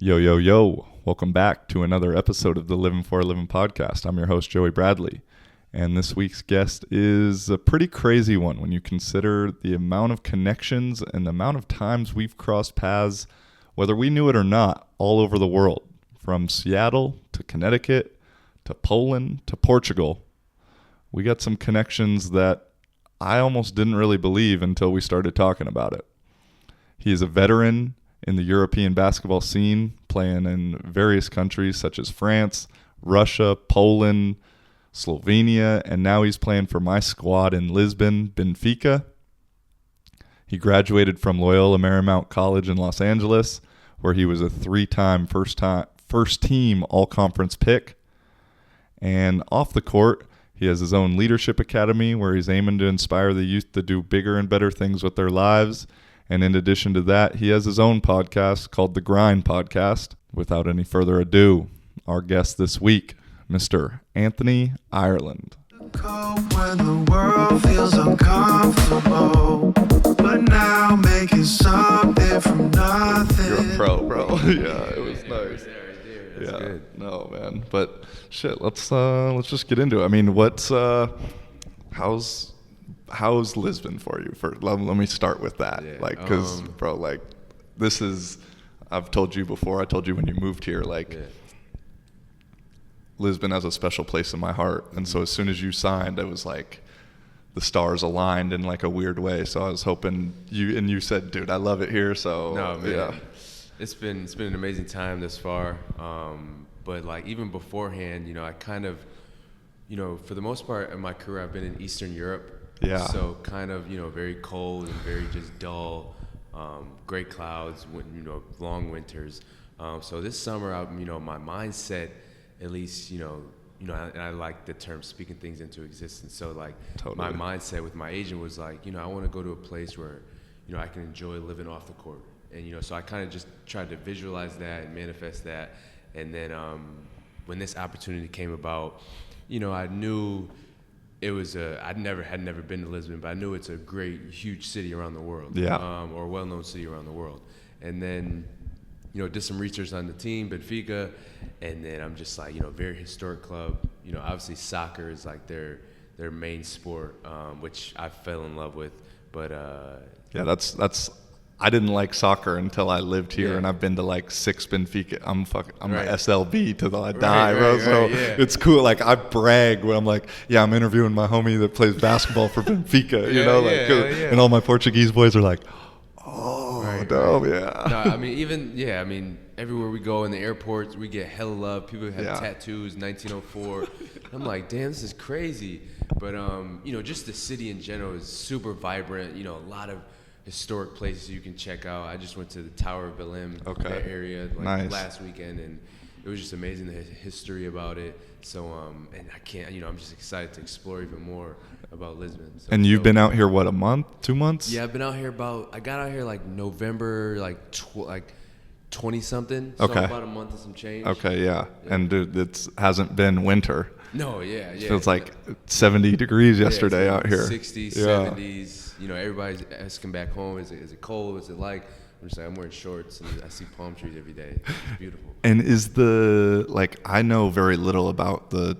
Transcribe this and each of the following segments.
Yo, yo, yo. Welcome back to another episode of the Living for a Living podcast. I'm your host, Joey Bradley. And this week's guest is a pretty crazy one when you consider the amount of connections and the amount of times we've crossed paths, whether we knew it or not, all over the world. From Seattle to Connecticut to Poland to Portugal. We got some connections that I almost didn't really believe until we started talking about it. He is a veteran in the European basketball scene, playing in various countries such as France, Russia, Poland, Slovenia, and now he's playing for my squad in Lisbon, Benfica. He graduated from Loyola Marymount College in Los Angeles, where he was a three-time first-team all-conference pick. And off the court, he has his own leadership academy where he's aiming to inspire the youth to do bigger and better things with their lives. And in addition to that, he has his own podcast called The Grind Podcast. Without any further ado, our guest this week, Mr. Anthony Ireland. When the world feels uncomfortable, but now making something from nothing. You're a pro, bro. Yeah, it was nice. That's Yeah, good. no, man. But shit, let's just get into it. I mean, how's Lisbon for you? Let me start with that. Yeah, Because, bro, this is, I've told you before, I told you when you moved here, Lisbon has a special place in my heart. And so as soon as you signed, it was like the stars aligned in like a weird way. So I was hoping you said, dude, I love it here. So, No, man. yeah. It's been an amazing time this far. But even beforehand, I kind of, for the most part in my career, I've been in Eastern Europe. Yeah. So kind of, very cold and very just dull, gray clouds, long winters. So this summer, my mindset, at least, and I like the term speaking things into existence. So Totally. My mindset with my agent was I want to go to a place where, I can enjoy living off the court. And, so I kind of just tried to visualize that and manifest that. And then when this opportunity came about, I knew it was had never been to Lisbon, but I knew it's a great, huge city around the world. Yeah. Or a well-known city around the world. And then, did some research on the team, Benfica, and then I'm just very historic club. Obviously soccer is their main sport, which I fell in love with. But Yeah, that's. I didn't like soccer until I lived here, Yeah. and I've been to 6 Benfica. I'm Right. a SLB till I die, bro. right, So yeah. it's cool. I brag when I'm I'm interviewing my homie that plays basketball for Benfica. Yeah. And all my Portuguese boys are like, oh, Right, no, right. yeah. No, everywhere we go in the airports, we get hella love. People have Yeah. tattoos, 1904. I'm like, damn, this is crazy. But just the city in general is super vibrant. A lot of historic places you can check out. I just went to the Tower of Belém, Okay. that area, Nice. last weekend, and it was just amazing, the history about it. So, and I can't, I'm just excited to explore even more about Lisbon. So, And you've been out here, what, a month, 2 months? Yeah, I've been out here I got out here November, 20 something. So Okay. about a month and some change. Okay, yeah. And dude, it hasn't been winter. No, yeah. It feels like 70 degrees yesterday it's out here. 60s, Yeah. 70s. Everybody's asking back home, is it cold? Is it like? I'm just I'm wearing shorts and I see palm trees every day. It's beautiful. And is I know very little about the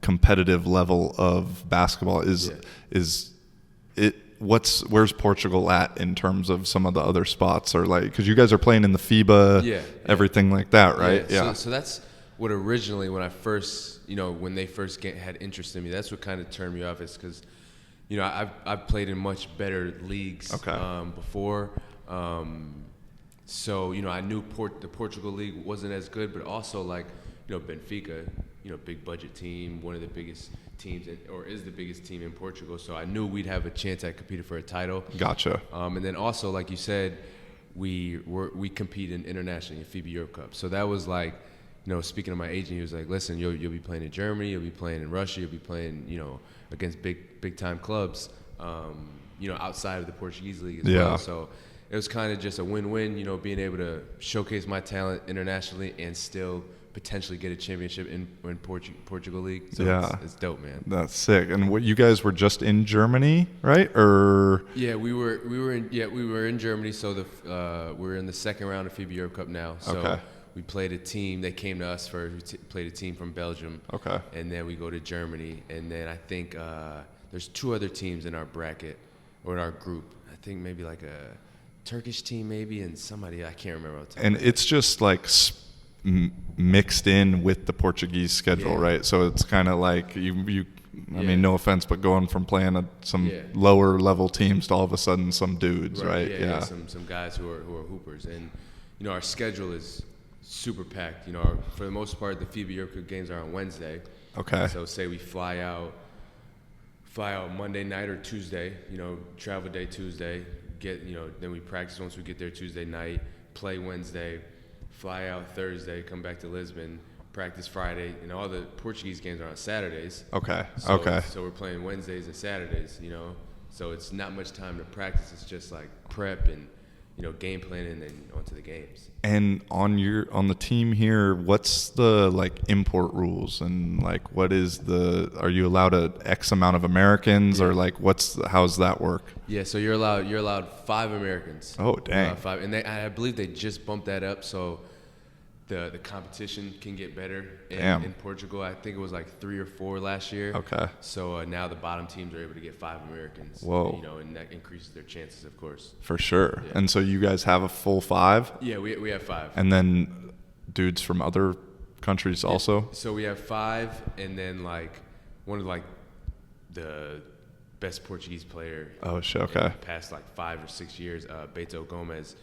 competitive level of basketball. Where's Portugal at in terms of some of the other spots, or because you guys are playing in the FIBA, everything like that, right? Yeah. So that's what originally, when I first, when they first had interest in me, that's what kind of turned me off, is because, I've played in much better leagues before. So, I knew the Portugal league wasn't as good, but also Benfica, big budget team, one of the biggest teams, or is the biggest team in Portugal. So I knew we'd have a chance at competing for a title. Gotcha. And then also, like you said, we compete in internationally in FIBA Europe Cup. So that was speaking to my agent, he was like, listen, you'll be playing in Germany, you'll be playing in Russia, you'll be playing, against big time clubs, outside of the Portuguese league as well. So it was kind of just a win-win, being able to showcase my talent internationally and still potentially get a championship in Portugal League. So Yeah. it's dope, man. That's sick. And what, you guys were just in Germany, right? Or Yeah, we were in Germany. So we're in the second round of FIBA Europe Cup now. So Okay. we played a team. They came to us first. We played a team from Belgium. Okay. And then we go to Germany. And then I think there's 2 other teams in our bracket or in our group. I think maybe like a Turkish team maybe and somebody I can't remember what And it's just like mixed in with the Portuguese schedule, Yeah. right? So it's kind of like you I Yeah. mean, no offense, but going from playing some Yeah. lower level teams to all of a sudden some dudes, right? Yeah. Some guys who are hoopers, and our schedule is super packed. For the most part, the FIBA Europe Cup games are on Wednesday. Okay. So say we fly out Monday night or Tuesday. Travel day Tuesday. Then we practice once we get there Tuesday night. Play Wednesday. Fly out Thursday. Come back to Lisbon. Practice Friday, and all the Portuguese games are on Saturdays. Okay. So we're playing Wednesdays and Saturdays, So it's not much time to practice. It's just like prep and, game planning and then onto the games. And on the team here, what's the like import rules and like what is are you allowed a X amount of Americans or like how's that work? Yeah, so you're allowed 5 Americans. Oh, dang. 5, and I believe they just bumped that up so the competition can get better in Portugal. I think it was like 3 or 4 last year. Okay. So now the bottom teams are able to get 5 Americans. Whoa. And that increases their chances, of course. For sure. Yeah. And so you guys have a full 5? Yeah, we have 5. And then dudes from other countries also? So we have 5, and then like one of like the best Portuguese player. Oh shit. Okay. In the past like 5 or 6 years, Beto Gomez.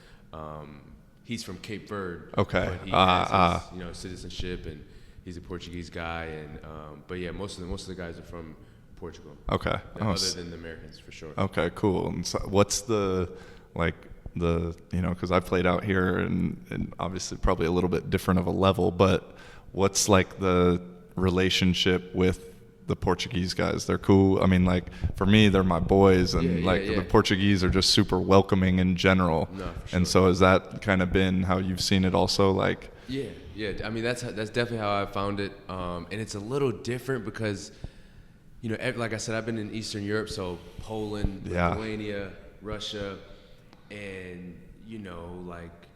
He's from Cape Verde. Okay. But he has his, citizenship, and he's a Portuguese guy. And but yeah, most of the guys are from Portugal. Okay. Other than the Americans, for sure. Okay. Cool. And so what's because I've played out here and obviously probably a little bit different of a level, but what's like the relationship with the Portuguese guys? They're cool. I mean, like for me, they're my boys, and the Portuguese are just super welcoming in general. No, for sure. And so has that kind of been how you've seen it also? Like, yeah. I mean, that's definitely how I found it. And it's a little different because, like I said, I've been in Eastern Europe, so Poland, Lithuania, Russia, and like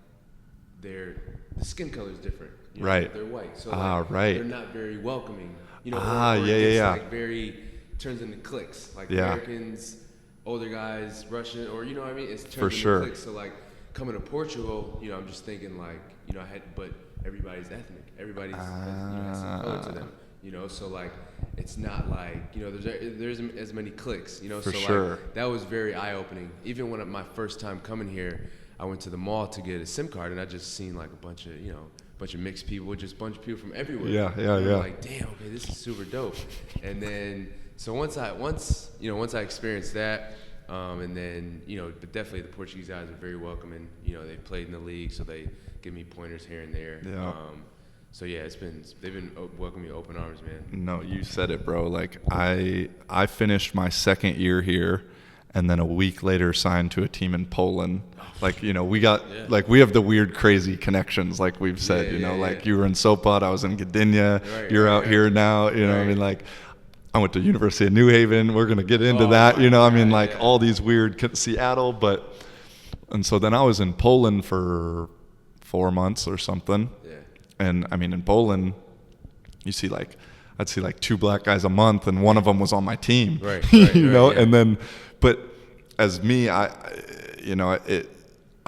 the skin color is different. Right. They're white, so right. they're not very welcoming. Like turns into cliques. Like Yeah. Americans, older guys, Russian, or what I mean? It's For turns sure. into cliques. So like coming to Portugal, I'm just thinking like, but everybody's ethnic. Everybody's has some color to them. So like it's not like there's as many cliques. For so sure. like that was very eye opening. Even when my first time coming here, I went to the mall to get a SIM card, and I just seen like a bunch of mixed people, just a bunch of people from everywhere. Yeah. And I'm like, damn, okay, this is super dope. And then so once I experienced that, and then but definitely the Portuguese guys are very welcoming. They played in the league, so they give me pointers here and there. Yeah. So yeah, they've been welcoming me with open arms, man. No, you said it, bro. Like I finished my second year here, and then a week later signed to a team in Poland. Like, we got like we have the weird crazy connections, like we've said, you were in Sopot, I was in Gdynia, you're out here now, I mean, like I went to University of New Haven, we're going to get into that, all these weird Seattle, and so then I was in Poland for 4 months or something. Yeah. And I mean, in Poland, I'd see like 2 black guys a month, and one of them was on my team, right, and then, but as me,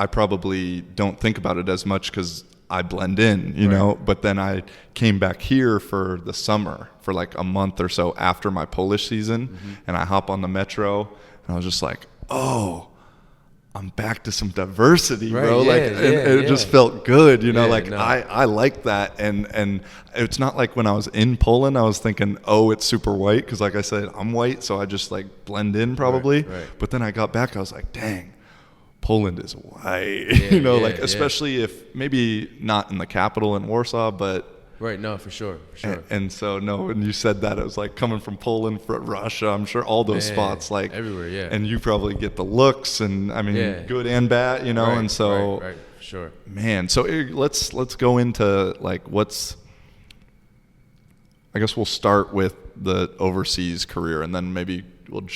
I probably don't think about it as much because I blend in, but then I came back here for the summer for like a month or so after my Polish season, and I hop on the metro, and I was just like, oh, I'm back to some diversity, bro. It just felt good, I like that. And it's not like when I was in Poland, I was thinking, oh, it's super white. Cause like I said, I'm white. So I just like blend in probably. Right. But then I got back, I was like, dang, Poland is white, especially if maybe not in the capital in Warsaw, but right. No, for sure. And so when you said that, it was like coming from Poland, from Russia, I'm sure all those spots, like everywhere. Yeah. And you probably get the looks, and I mean, good and bad, and so right, for sure. Man, so let's go into like what's I guess we'll start with the overseas career, and then maybe we'll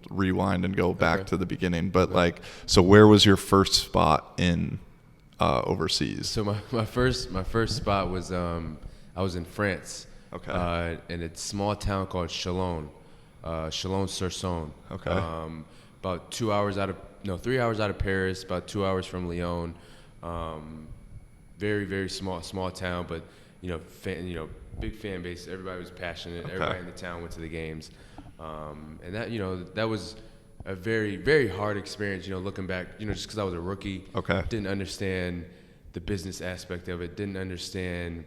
rewind and go back to the beginning. But like, so where was your first spot in overseas? So my first spot was I was in France. Okay. In a small town called Chalon, Chalon-sur-Saône. Okay. About 3 hours out of Paris, about 2 hours from Lyon. Very, very small town, but big fan base. Everybody was passionate. Okay. Everybody in the town went to the games, and that was a very, very hard experience. Looking back, just because I was a rookie. Okay. Didn't understand the business aspect of it. Didn't understand,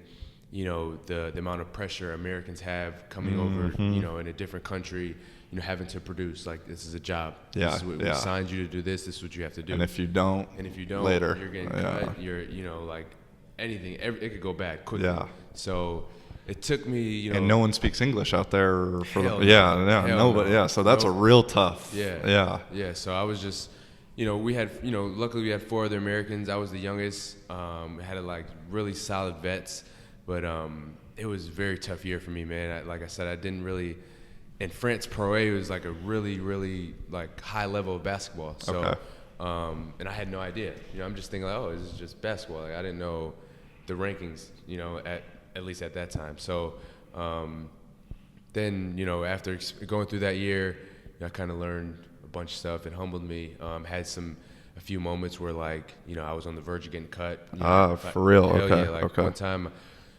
the amount of pressure Americans have coming over, in a different country. Having to produce, like, this is a job. Yeah, This is what we signed you to do this. This is what you have to do. And if you don't, later, you're getting cut. You're, like, anything. It could go bad quickly. Yeah. So it took me, and no one speaks English out there for Hell nobody. no. Yeah, so that's a real tough. Yeah. So I was just, we had, luckily we had 4 other Americans. I was the youngest. Had really solid vets, but it was a very tough year for me, man. Like I said, I didn't really. In France, Pro A was like a really, really like high level of basketball. So, okay. And I had no idea. I'm just thinking, like, this is just basketball. Like, I didn't know the rankings, at least at that time. So, then, after going through that year, I kind of learned a bunch of stuff. It humbled me. Had a few moments where, like, I was on the verge of getting cut. For real? Okay. Yeah, Okay. One time,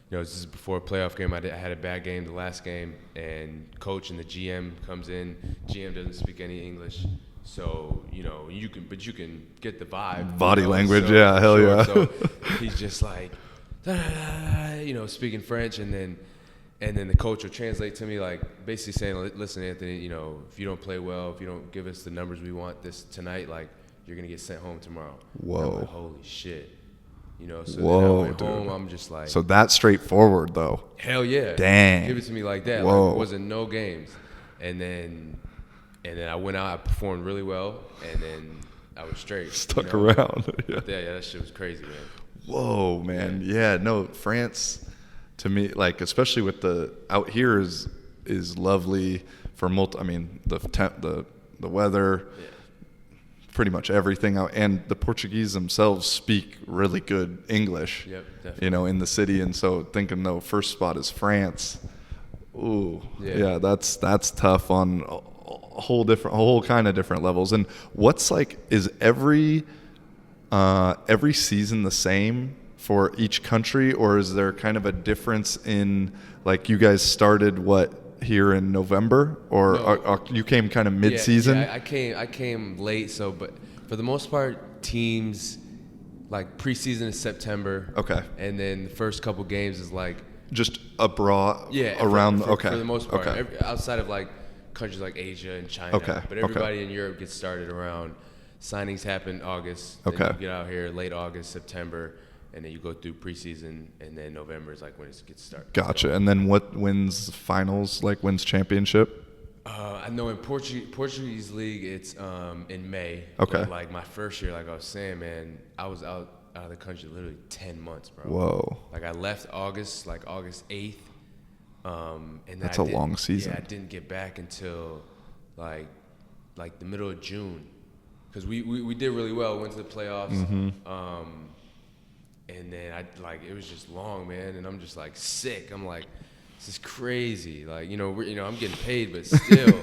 this is before a playoff game. I had a bad game the last game, and coach and the GM comes in. GM doesn't speak any English, so you can get the vibe. Body language, so, yeah, hell sure. yeah. So he's just like, speaking French, and then the coach will translate to me, like, basically saying, listen, Anthony, if you don't play well, if you don't give us the numbers we want tonight, like, you're gonna get sent home tomorrow. Whoa. I'm like, holy shit. So whoa, then I went dude. home, I'm just like. So that's straightforward, though. Hell yeah. Dang. Give it to me like that. Whoa. Like, it wasn't no games. And then I went out, I performed really well, and then I was straight. Stuck around. Yeah, that shit was crazy, man. Whoa, man. Yeah, no, France, to me, like, especially with out here is lovely for the weather. Yeah. Pretty much everything out, and the Portuguese themselves speak really good English. Yep, definitely. In the city, and so thinking first spot is France. Ooh, yeah, that's tough on a whole kind of different levels. And what's like, is every season the same for each country, or is there kind of a difference in, like, you guys started here in November, or you came kind of mid-season? Yeah, I came late, but for the most part, teams, like, preseason is September. Okay. And then the first couple games is like just abroad. Yeah. Around. For okay. For the most part, okay. Outside of like countries like Asia and China. Okay. But everybody in Europe gets started around. Signings happen August. Okay. Then you get out here late August, September. And then you go through preseason, and then November is like when it gets started. Gotcha. And then what wins finals? Like, wins championship? I know in Portuguese league it's in May. Okay. But like my first year, like I was saying, man, I was out of the country literally 10 months, bro. Whoa. Like I left August 8th, and that's a long season. Yeah, I didn't get back until like the middle of June, because we did really well. Went to the playoffs. Mm-hmm. And then it was just long, man, and I'm just like sick. I'm like, this is crazy. Like, I'm getting paid, but still,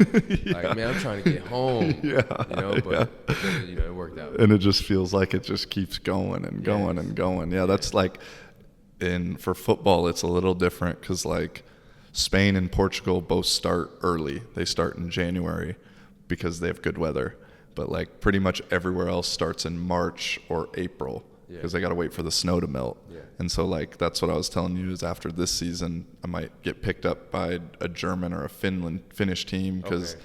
like, man, I'm trying to get home. But it worked out. And it just feels like it just keeps going and going and going. Yeah, that's like, for football, it's a little different because, like, Spain and Portugal both start early. They start in January because they have good weather. But, like, pretty much everywhere else starts in March or April. Because they got to wait for the snow to melt. Yeah. And so, like, that's what I was telling you, is after this season, I might get picked up by a German or a Finnish team, because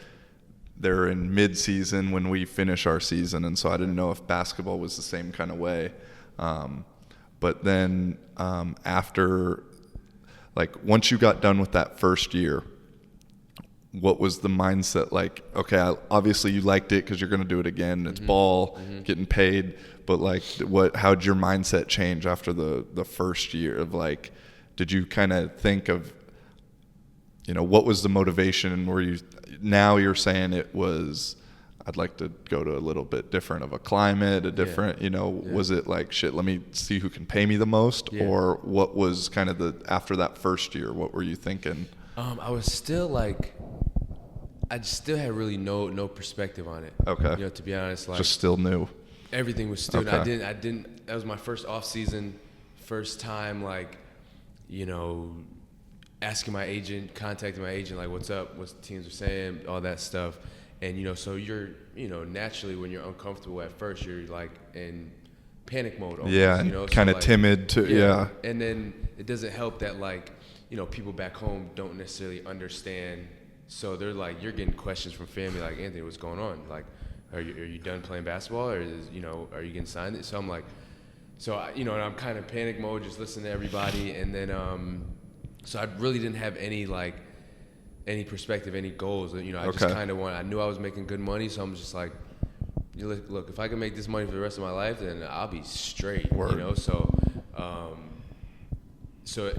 they're in mid-season when we finish our season. And so I didn't know if basketball was the same kind of way. But then after, like, once you got done with that first year, what was the mindset like? Okay, obviously you liked it because you're going to do it again. It's ball, getting paid. But, like, how'd your mindset change after the first year of, like, did you kind of think of, what was the motivation? Now you're saying it was, I'd like to go to a little bit different of a climate, a different, was it like, shit, let me see who can pay me the most? Yeah. Or what was kind of after that first year, what were you thinking? I was still like, I still had really no perspective on it. Okay. To be honest, like Just still new. everything was still, Okay. I didn't, that was my first off season, first time, like, asking my agent, contacting my agent, like, what's up, what the teams are saying, all that stuff. And, so you're, naturally when you're uncomfortable at first, you're like in panic mode almost, Yeah, kind of like, timid too. Yeah. And then it doesn't help that, like, people back home don't necessarily understand. So they're like, you're getting questions from family like, Anthony, what's going on? Like, are you done playing basketball, or are you getting signed? So I'm like, and I'm kind of panic mode, just listening to everybody. And then, so I really didn't have any perspective, any goals. I just kind of I knew I was making good money, so I'm just like, look, if I can make this money for the rest of my life, then I'll be straight. Word. So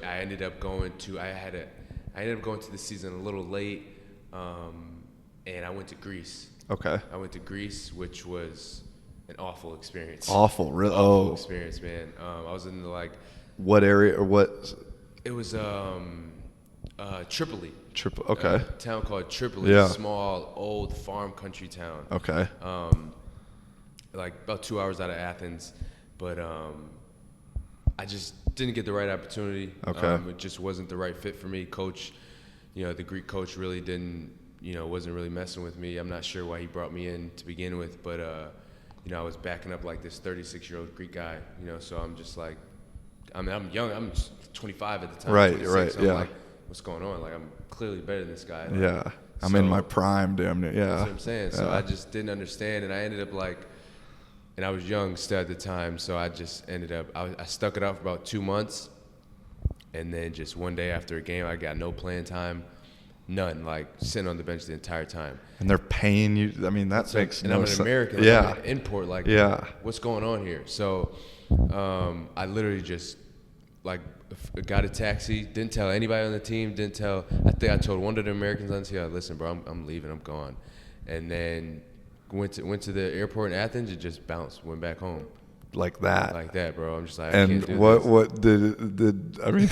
I ended up going to the season a little late, and I went to Greece. Okay. I went to Greece, which was an awful experience. Awful, really? Awful experience, man. I was in what area or what? It was Tripoli. Okay. A town called Tripoli. Yeah. Small, old farm country town. Okay. Like about 2 hours out of Athens, but I just didn't get the right opportunity. Okay. It just wasn't the right fit for me. Coach, the Greek coach really didn't, wasn't really messing with me. I'm not sure why he brought me in to begin with, but I was backing up like this 36-year-old Greek guy, so I'm just like, I'm young. I'm 25 at the time. Right, 26, right, so I'm yeah. like, what's going on? Like, I'm clearly better than this guy. Like, Yeah. I'm in my prime, damn near. Yeah. That's what I'm saying. So Yeah. I just didn't understand, and I ended up and I was young still at the time, so I just ended up, I stuck it out for about 2 months, and then just one day after a game, I got no playing time, none, like sitting on the bench the entire time. And they're paying you. I mean, that makes And no I'm an sense. American, like, Yeah. I'm an import, like, Yeah. what's going on here? So I literally just, like, got a taxi, didn't tell anybody on the team, I think I told one of the Americans on the team, listen, bro, I'm leaving, I'm gone. And then went to the airport in Athens and just bounced, went back home. Like that. Like that, bro. I'm just like, I And can't do what this. did I mean,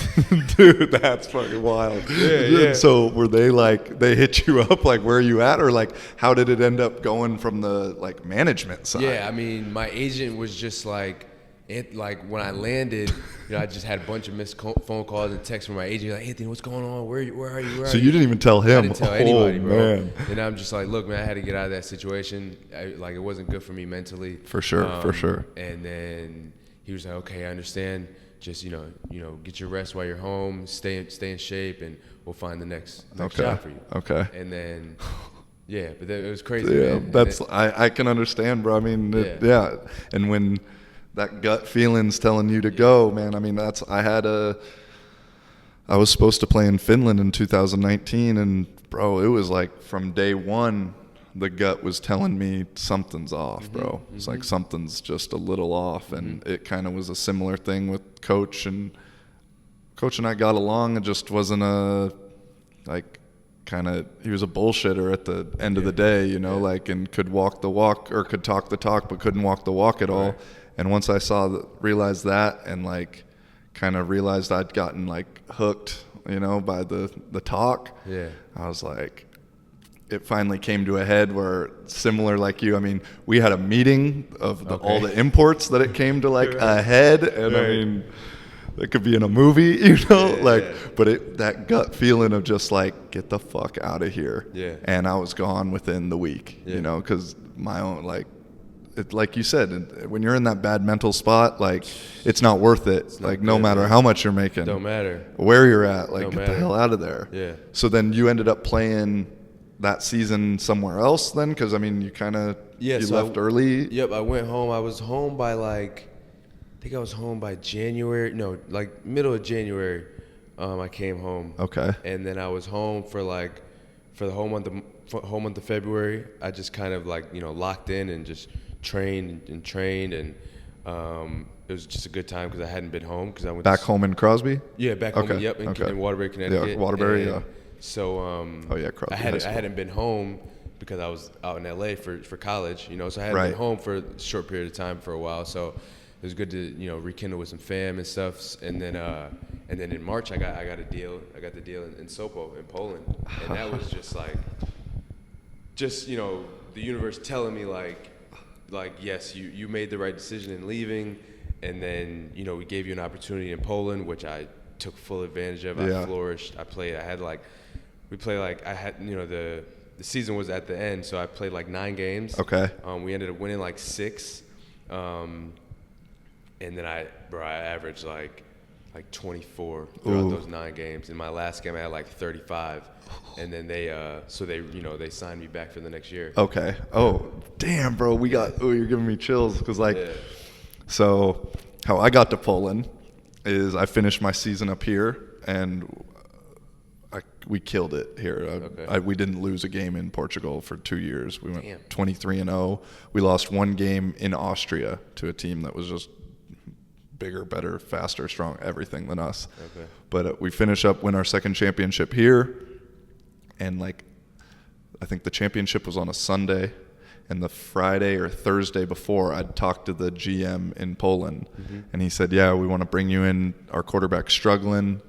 dude, that's fucking wild. Yeah. So were they like, they hit you up, like, where are you at? Or like, how did it end up going from the like management side? Yeah, I mean, my agent was just like when I landed, I just had a bunch of missed phone calls and texts from my agent, like, Anthony, what's going on? Where are you? So you didn't even tell him? I didn't tell anybody, bro. Man. And I'm just like, look, man, I had to get out of that situation. It wasn't good for me mentally. For sure. And then he was like, okay, I understand. Just, get your rest while you're home, stay in shape, and we'll find the next job for you. Okay. And then, yeah, but it was crazy, Yeah, man. that's I can understand, bro. I mean, Yeah. And when that gut feeling's telling you to go, man. I mean, I was supposed to play in Finland in 2019, and bro, it was like from day one, the gut was telling me something's off, bro. It's like something's just a little off, and it kind of was a similar thing with Coach and I got along. It just wasn't he was a bullshitter at the end of the day, like, and could walk the walk or could talk the talk, but couldn't walk the walk at all. Right. And once I realized that, and like kind of realized I'd gotten like hooked, by the talk. Yeah. I was like, it finally came to a head where, similar like you, I mean, we had a meeting of all the imports that it came to like ahead, and I mean, it could be in a movie, but that gut feeling of just like, get the fuck out of here. Yeah. And I was gone within the week, because my own, like you said, when you're in that bad mental spot, like, it's not worth it. Like, no matter how much you're making. Don't matter. Where you're at, like, Don't get matter. the hell out of there. Yeah. So then you ended up playing that season somewhere else then? Because, I mean, you kind of left early. Yep, I went home. I was home by I think I was home by January. No, like middle of January, I came home. Okay. And then I was home for the whole month of February. I just kind of locked in and just trained, and it was just a good time because I hadn't been home because I went back home in Crosby. Yeah, back home. Yep, in Waterbury, Connecticut. Yeah, Waterbury. And So Crosby I High School. hadn't been home because I was out in LA for college, so I hadn't Right. been home for a short period of time for a while. So it was good to rekindle with some fam and stuff. And then in March I got a deal. I got the deal in Sopo in Poland, and that was just the universe telling me like yes, you made the right decision in leaving, and then we gave you an opportunity in Poland, which I took full advantage of. Yeah. I flourished. I had the season was at the end, so I played like 9 games. Okay. We ended up winning like 6, and then I averaged like 24 throughout those 9 games. In my last game, I had like 35, and then they signed me back for the next year. Okay. Oh, damn, bro. You're giving me chills because So how I got to Poland is I finished my season up here, and we killed it here. Okay. We didn't lose a game in Portugal for 2 years. We went Damn. 23-0. We lost 1 game in Austria to a team that was just bigger, better, faster, strong, everything than us. Okay. But we finish up, win our second championship here, and I think the championship was on a Sunday, and the Friday or Thursday before, I'd talked to the GM in Poland, and he said, yeah, we want to bring you in. Our quarterback's struggling.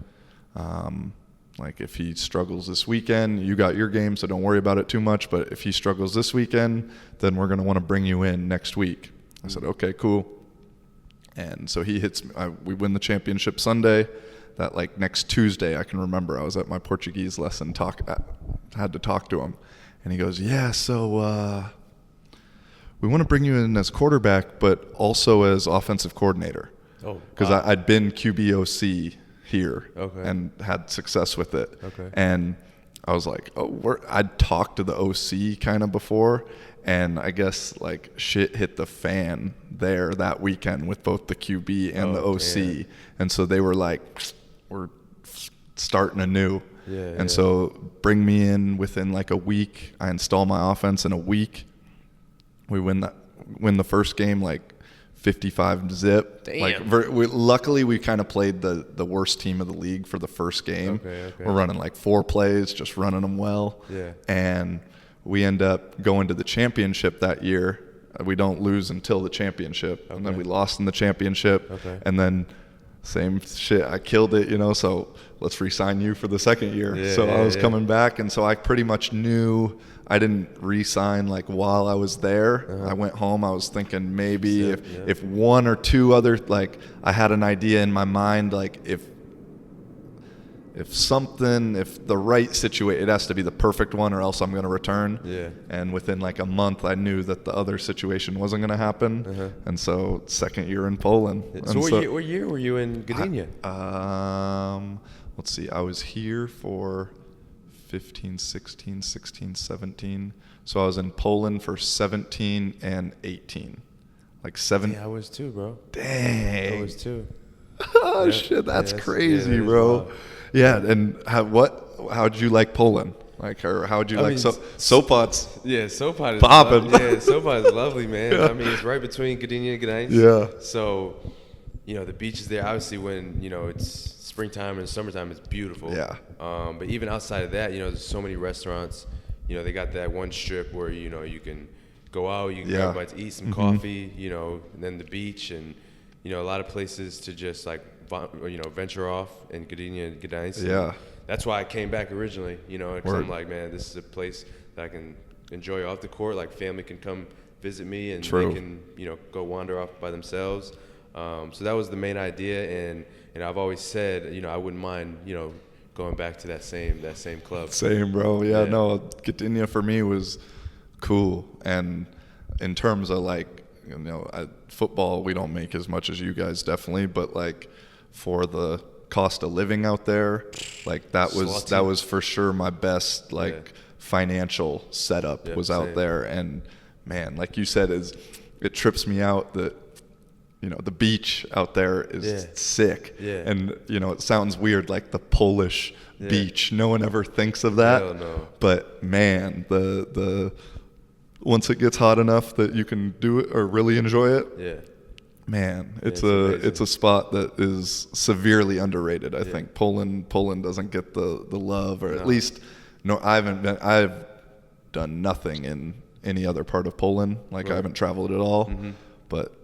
If he struggles this weekend, you got your game, so don't worry about it too much. But if he struggles this weekend, then we're going to want to bring you in next week. I said, okay, cool. And so he hits me. We win the championship Sunday. That next Tuesday, I can remember I was at my Portuguese lesson. Had to talk to him, and he goes, yeah, so we want to bring you in as quarterback, but also as offensive coordinator. Oh, because wow. I'd been QBOC here and had success with it. Okay. And I was like, I'd talked to the OC kind of before, and I guess shit hit the fan there that weekend with both the QB and the OC. Damn. And so they were like, we're starting anew. Yeah. So bring me in within a week. I install my offense in a week. We win the first game 55-0. Damn. Luckily, we kind of played the worst team of the league for the first game. Okay. We're running 4 plays, just running them well. Yeah. And we end up going to the championship that year. We don't lose until the championship. Okay. And then we lost in the championship. Okay. And then same shit. I killed it, so let's re-sign you for the second year. I was coming back, and so I pretty much knew I didn't re-sign while I was there. I went home. I was thinking maybe if 1 or 2 other I had an idea in my mind if the right situation, it has to be the perfect one, or else I'm going to return. Yeah. And within a month, I knew that the other situation wasn't going to happen. And so second year in Poland. So what year were you in Gdynia? Let's see. I was here for 15, 16, 16, 17. So I was in Poland for 17 and 18. 7. Yeah, I was too, bro. Dang. I was too. Oh, Yeah. shit. That's Yeah, crazy, that is bro. wild. Yeah. And how'd you like Poland? Or how'd you Sopot's? Yeah, Sopot is poppin'. Sopot is lovely, man. Yeah. I mean, it's right between Gdynia and Gdańsk. Yeah. So, the beach is there. Obviously, when it's springtime and summertime, it's beautiful. Yeah. But even outside of that, there's so many restaurants. They got that one strip where you can go out, you can grab a bite to eat some coffee, and then the beach, and a lot of places to just venture off in Gdynia and Gdańsk. Yeah. That's why I came back originally, because I'm like, man, this is a place that I can enjoy off the court. Family can come visit me, and True. they can, go wander off by themselves. So that was the main idea, and I've always said, I wouldn't mind, going back to that same club. Same, bro. Yeah, no, Gdynia for me was cool. And in terms of football, we don't make as much as you guys, definitely, but for the cost of living out there, that was for sure my best financial setup was out there. And man, like you said, it trips me out that the beach out there is sick. Yeah. And it sounds weird, the Polish beach. No one ever thinks of that. Hell no. But man, the once it gets hot enough that you can do it or really enjoy it, Man, it's amazing. it's a spot that is severely underrated. I think Poland doesn't get the love, or at least I've done nothing in any other part of Poland. Like I haven't traveled at all, but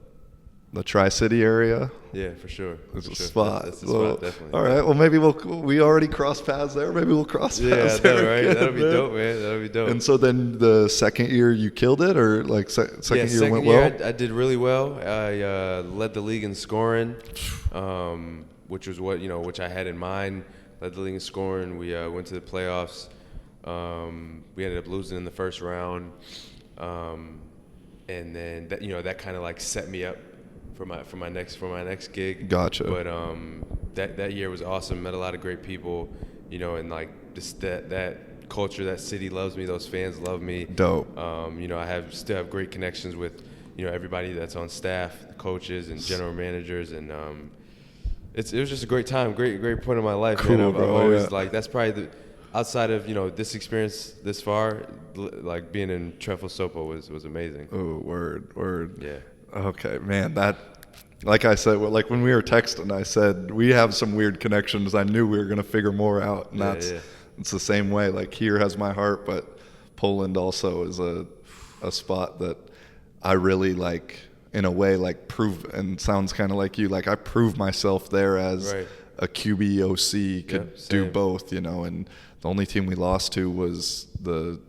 the Tri-City area, yeah, for sure, it's a sure. spot. That's the spot, definitely. All right, well maybe we already crossed paths there. Maybe we'll cross paths there. Yeah, right. Again, That'll be dope, man. That'll be dope. And so then the second year you killed it, or like second year went well? I did really well. I led the league in scoring, which was which I had in mind. Led the league in scoring. We went to the playoffs. We ended up losing in the first round, and then that kind of like set me up for my next gig. Gotcha. But that year was awesome. Met a lot of great people, and like just that culture, that city loves me. Those fans love me. Dope. I still have great connections with everybody that's on staff, the coaches and general managers, and it was just a great time, great point in my life. Cool, man. I've bro. always like that's probably outside of this experience this far, like being in Trefilsopo was amazing. Oh, word. Yeah. Okay, man, that, like I said, like when we were texting, I said, we have some weird connections. I knew we were going to figure more out. And it's the same way. Like here has my heart, but Poland also is a spot that I really like, in a way, like prove, and sounds kind of like you, like I prove myself there as a QB OC could do both, and the only team we lost to was the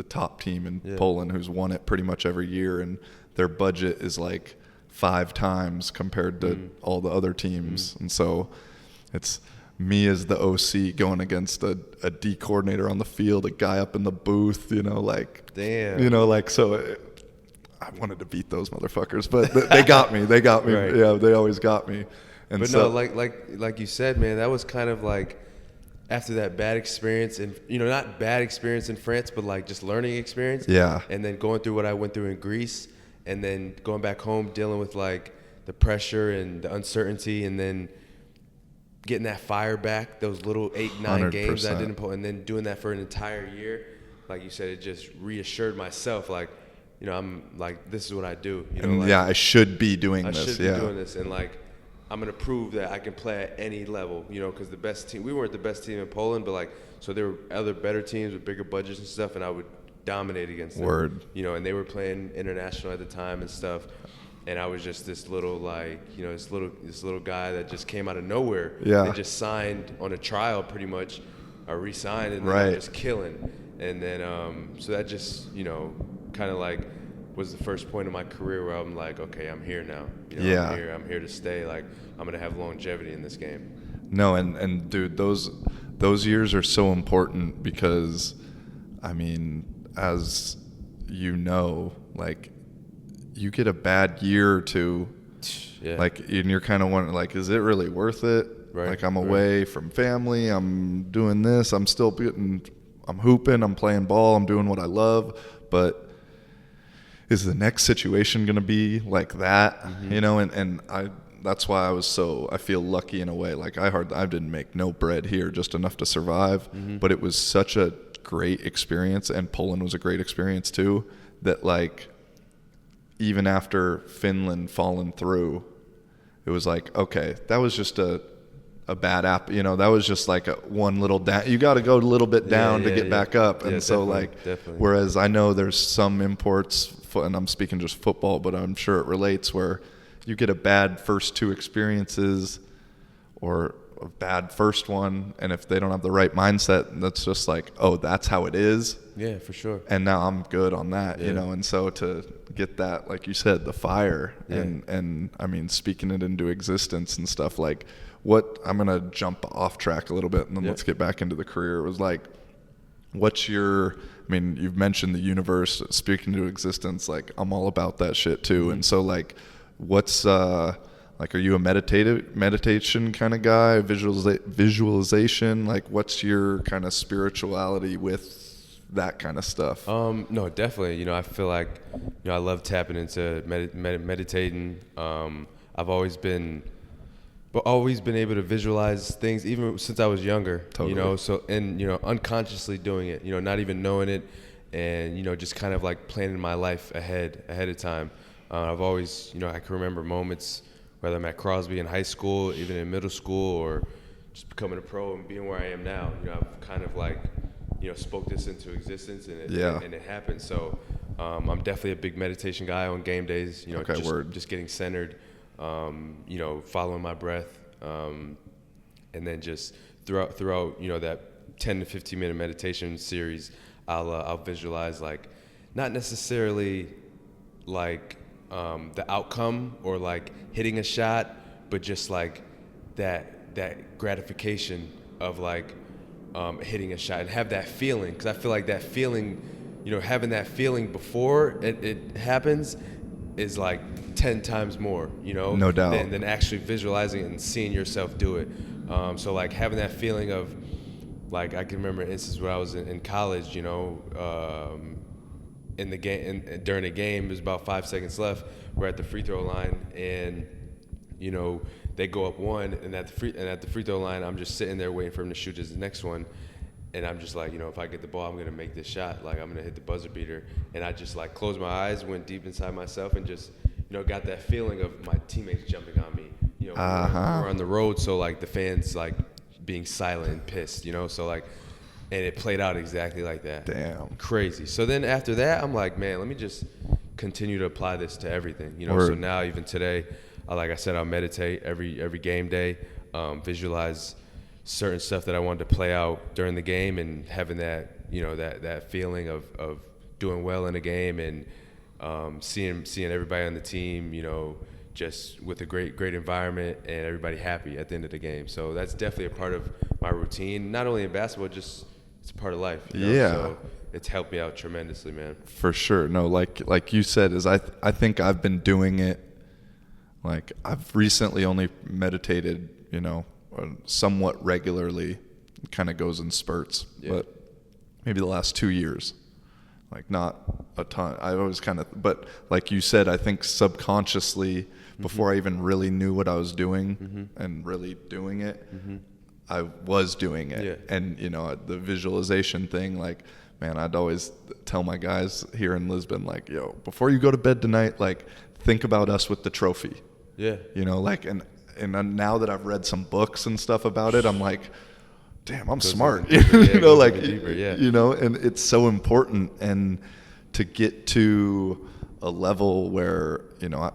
top team in Poland, who's won it pretty much every year, and their budget is like 5 times compared to all the other teams. And so it's me as the OC going against a D coordinator on the field, a guy up in the booth, like, damn. So I wanted to beat those motherfuckers, but they got me. Right. Yeah, they always got me. And but so, no, like you said, man, that was kind of like after that bad experience, and not bad experience in France, but like just learning experience. Yeah. And then going through what I went through in Greece, and then going back home, dealing with like the pressure and the uncertainty, and then getting that fire back, those little 8-9 games I didn't pull, and then doing that for an entire year. Like you said, it just reassured myself, like, I'm like, this is what I do. I should be doing this. I should be doing this, and like, I'm gonna prove that I can play at any level. Because the best team, we weren't the best team in Poland, but like, so there were other better teams with bigger budgets and stuff, and I would dominate against them. Word. And they were playing international at the time and stuff, and I was just this little this little guy that just came out of nowhere. Yeah. And just signed on a trial, pretty much, or re-signed, and then I'm just killing. And then so that just kind of like was the first point in my career where I'm like, okay, I'm here now. I'm here to stay. Like, I'm gonna have longevity in this game. No, and dude, those years are so important because, I mean, as like, you get a bad year or two, like, and you're kind of wondering, like, is it really worth it? Right. Like, I'm away from family, I'm doing this, I'm hooping, I'm playing ball, I'm doing what I love, but is the next situation going to be like that? And that's why I feel lucky in a way. Like I didn't make no bread here, just enough to survive, but it was such a great experience, and Poland was a great experience too, that like, even after Finland falling through, it was like, okay, that was just a bad app, that was just like one little down. You got to go a little bit down to get back up. And so definitely. Whereas I know there's some imports, and I'm speaking just football, but I'm sure it relates, where you get a bad first 2 experiences or a bad first one, and if they don't have the right mindset, that's just like, oh, that's how it is. Yeah, for sure. And now I'm good on that, and so to get that, like you said, the fire and I mean, speaking it into existence and stuff, like, I'm going to jump off track a little bit, and then let's get back into the career. It was like, you've mentioned the universe, speaking to existence, like, I'm all about that shit too. And so like, what's, like, are you a meditation kind of guy, visualization? Like, what's your kind of spirituality with that kind of stuff? No, definitely. I feel like, I love tapping into meditating. I've always been able to visualize things, even since I was younger. Totally. So, and unconsciously doing it, not even knowing it, and just kind of like planning my life ahead of time. I've always, I can remember moments, whether I'm at Crosby in high school, even in middle school, or just becoming a pro and being where I am now. I've kind of like, spoke this into existence, and it happened. So I'm definitely a big meditation guy on game days. Just getting centered, following my breath, and then just throughout that 10 to 15 minute meditation series, I'll visualize, like, not necessarily like the outcome or like hitting a shot, but just like that gratification of like hitting a shot and have that feeling, because I feel like that feeling, having that feeling before it happens is like 10 times more, no doubt, than actually visualizing it and seeing yourself do it. So like having that feeling of, like, I can remember an instance where I was in college, in the game, during a game, there's about 5 seconds left. We're at the free throw line, and they go up one, and at the free throw line, I'm just sitting there waiting for him to shoot his next one, and I'm just like, if I get the ball, I'm gonna make this shot, like I'm gonna hit the buzzer beater, and I just like closed my eyes, went deep inside myself, and just got that feeling of my teammates jumping on me. We're on the road, so like the fans like being silent and pissed, so like, and it played out exactly like that. Damn. Crazy. So then after that, I'm like, man, let me just continue to apply this to everything, So now, even today, like I said, I'll meditate every game day, visualize certain stuff that I wanted to play out during the game, and having that, that feeling of doing well in a game, and seeing everybody on the team, just with a great environment and everybody happy at the end of the game. So that's definitely a part of my routine, not only in basketball, just it's a part of life. Yeah. So it's helped me out tremendously, man. For sure. No, like you said, is I think I've been doing it, like I've recently only meditated, somewhat regularly. It kind of goes in spurts, but maybe the last 2 years. Like not a ton. I always kind of, but like you said, I think subconsciously, before I even really knew what I was doing and really doing it, I was doing it. Yeah. And, the visualization thing, like, man, I'd always tell my guys here in Lisbon, like, before you go to bed tonight, like, think about us with the trophy. Yeah. Like, and now that I've read some books and stuff about it, I'm like, damn, I'm smart. Deeper, like, deeper, and it's so important. And to get to a level where,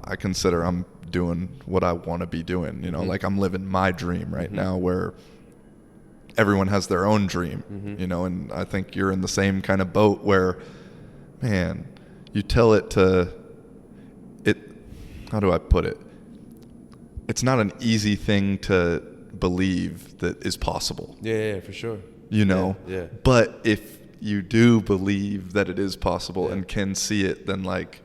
I consider I'm doing what I want to be doing, like I'm living my dream right now, where everyone has their own dream, and I think you're in the same kind of boat where, man, you tell it to it. How do I put it? It's not an easy thing to believe that is possible. Yeah, for sure. Yeah. But if you do believe that it is possible and can see it, then like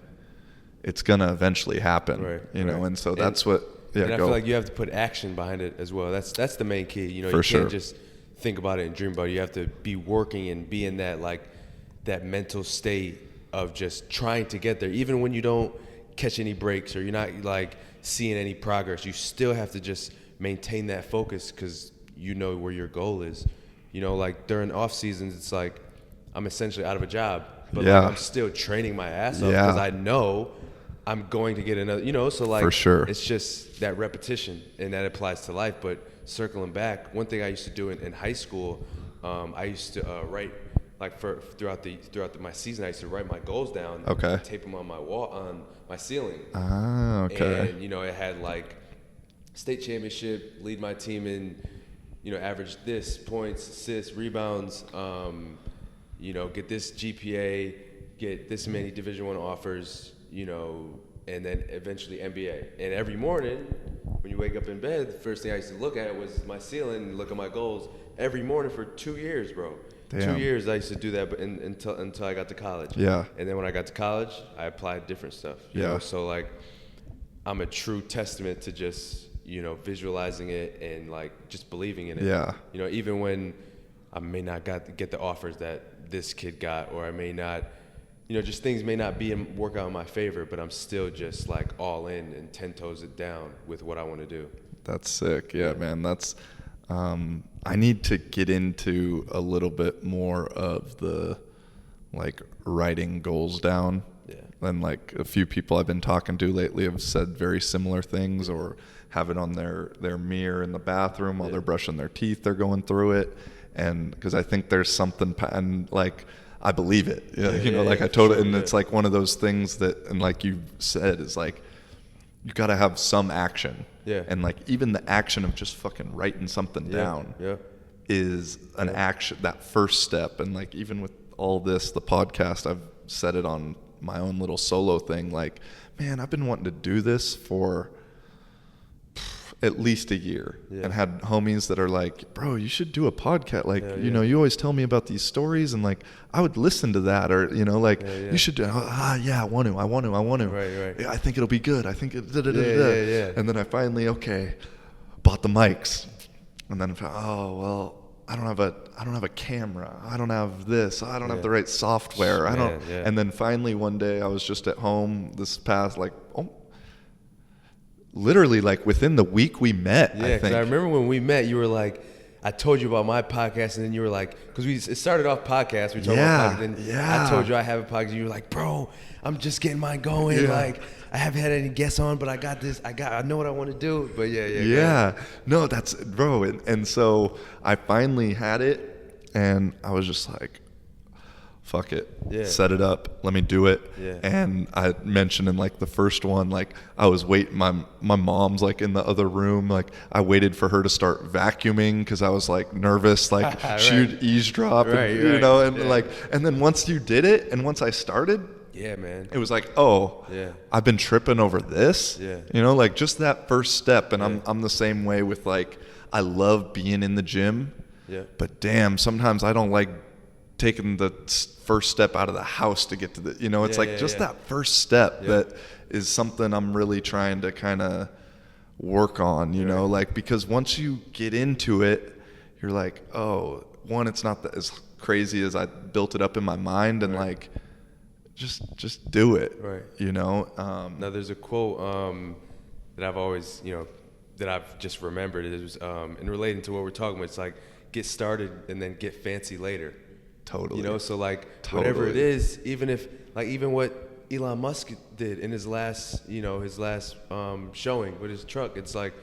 it's gonna eventually happen. Right. And so that's what. Yeah, and I feel like you have to put action behind it as well. That's the main key. You can't just think about it and dream about it. You have to be working and be in that that mental state of just trying to get there, even when you don't catch any breaks or you're not like seeing any progress. You still have to just maintain that focus, because where your goal is. Like during off seasons, it's like I'm essentially out of a job, but like I'm still training my ass off, because I know I'm going to get another, so like, for sure, it's just that repetition, and that applies to life. But circling back, one thing I used to do in high school, I used to write, like throughout my season, I used to write my goals down, and tape them on my wall, on my ceiling. Okay. And it had like state championship, lead my team in, average this, points, assists, rebounds, get this GPA, get this many Division I offers, and then eventually NBA. And every morning when you wake up in bed, the first thing I used to look at was my ceiling and look at my goals every morning for 2 years, bro. Damn. 2 years I used to do that, but until I got to college. Yeah. And then when I got to college, I applied different stuff. You know? So like, I'm a true testament to just, visualizing it and like just believing in it. Yeah. Even when I may not get the offers that this kid got, or I may not, just things may not work out in my favor, but I'm still just like all in and 10 toes it down with what I want to do. That's sick. Yeah, man. That's, I need to get into a little bit more of the like writing goals down, And like a few people I've been talking to lately have said very similar things, or have it on their mirror in the bathroom while they're brushing their teeth. They're going through it. And because I think there's something, and like, I believe it, I totally, and it's like one of those things that, and like you said, is like, you got to have some action. Yeah. And like, even the action of just fucking writing something down is an action, that first step. And like, even with all this, the podcast, I've said it on my own little solo thing, like, man, I've been wanting to do this for at least a year, and had homies that are like, bro, you should do a podcast. Like, you always tell me about these stories, and like, I would listen to that, or, you should do, I want to. Right. I think it'll be good. I think it, And then I finally, bought the mics, and then, I don't have a camera. I don't have this. I don't have the right software. And then finally one day I was just at home this past, literally like within the week we met. Yeah, because I remember when we met, you were like, I told you about my podcast, and then you were like, because it started off podcast, we talked about podcast, and I told you I have a podcast, and you were like, bro, I'm just getting mine going, like, I haven't had any guests on, but I got this, I know what I want to do, but no, that's, bro, and so I finally had it, and I was just like, fuck it, set it up, let me do it. And I mentioned in like the first one, like I was waiting, my mom's like in the other room, like I waited for her to start vacuuming because I was like nervous, like she would eastdrop, and then once you did it, and once I started, it was like, I've been tripping over this, like just that first step. And I'm the same way with, like, I love being in the gym, but damn, sometimes I don't like taking the first step out of the house to get to the, it's that first step that is something I'm really trying to kind of work on, like, because once you get into it, you're like, one, it's not as crazy as I built it up in my mind, and like, just do it, Now there's a quote that I've always, that I've just remembered. It was in relating to what we're talking about, it's like, get started and then get fancy later. Totally. So like, whatever it is, even what Elon Musk did in his last showing with his truck, it's like,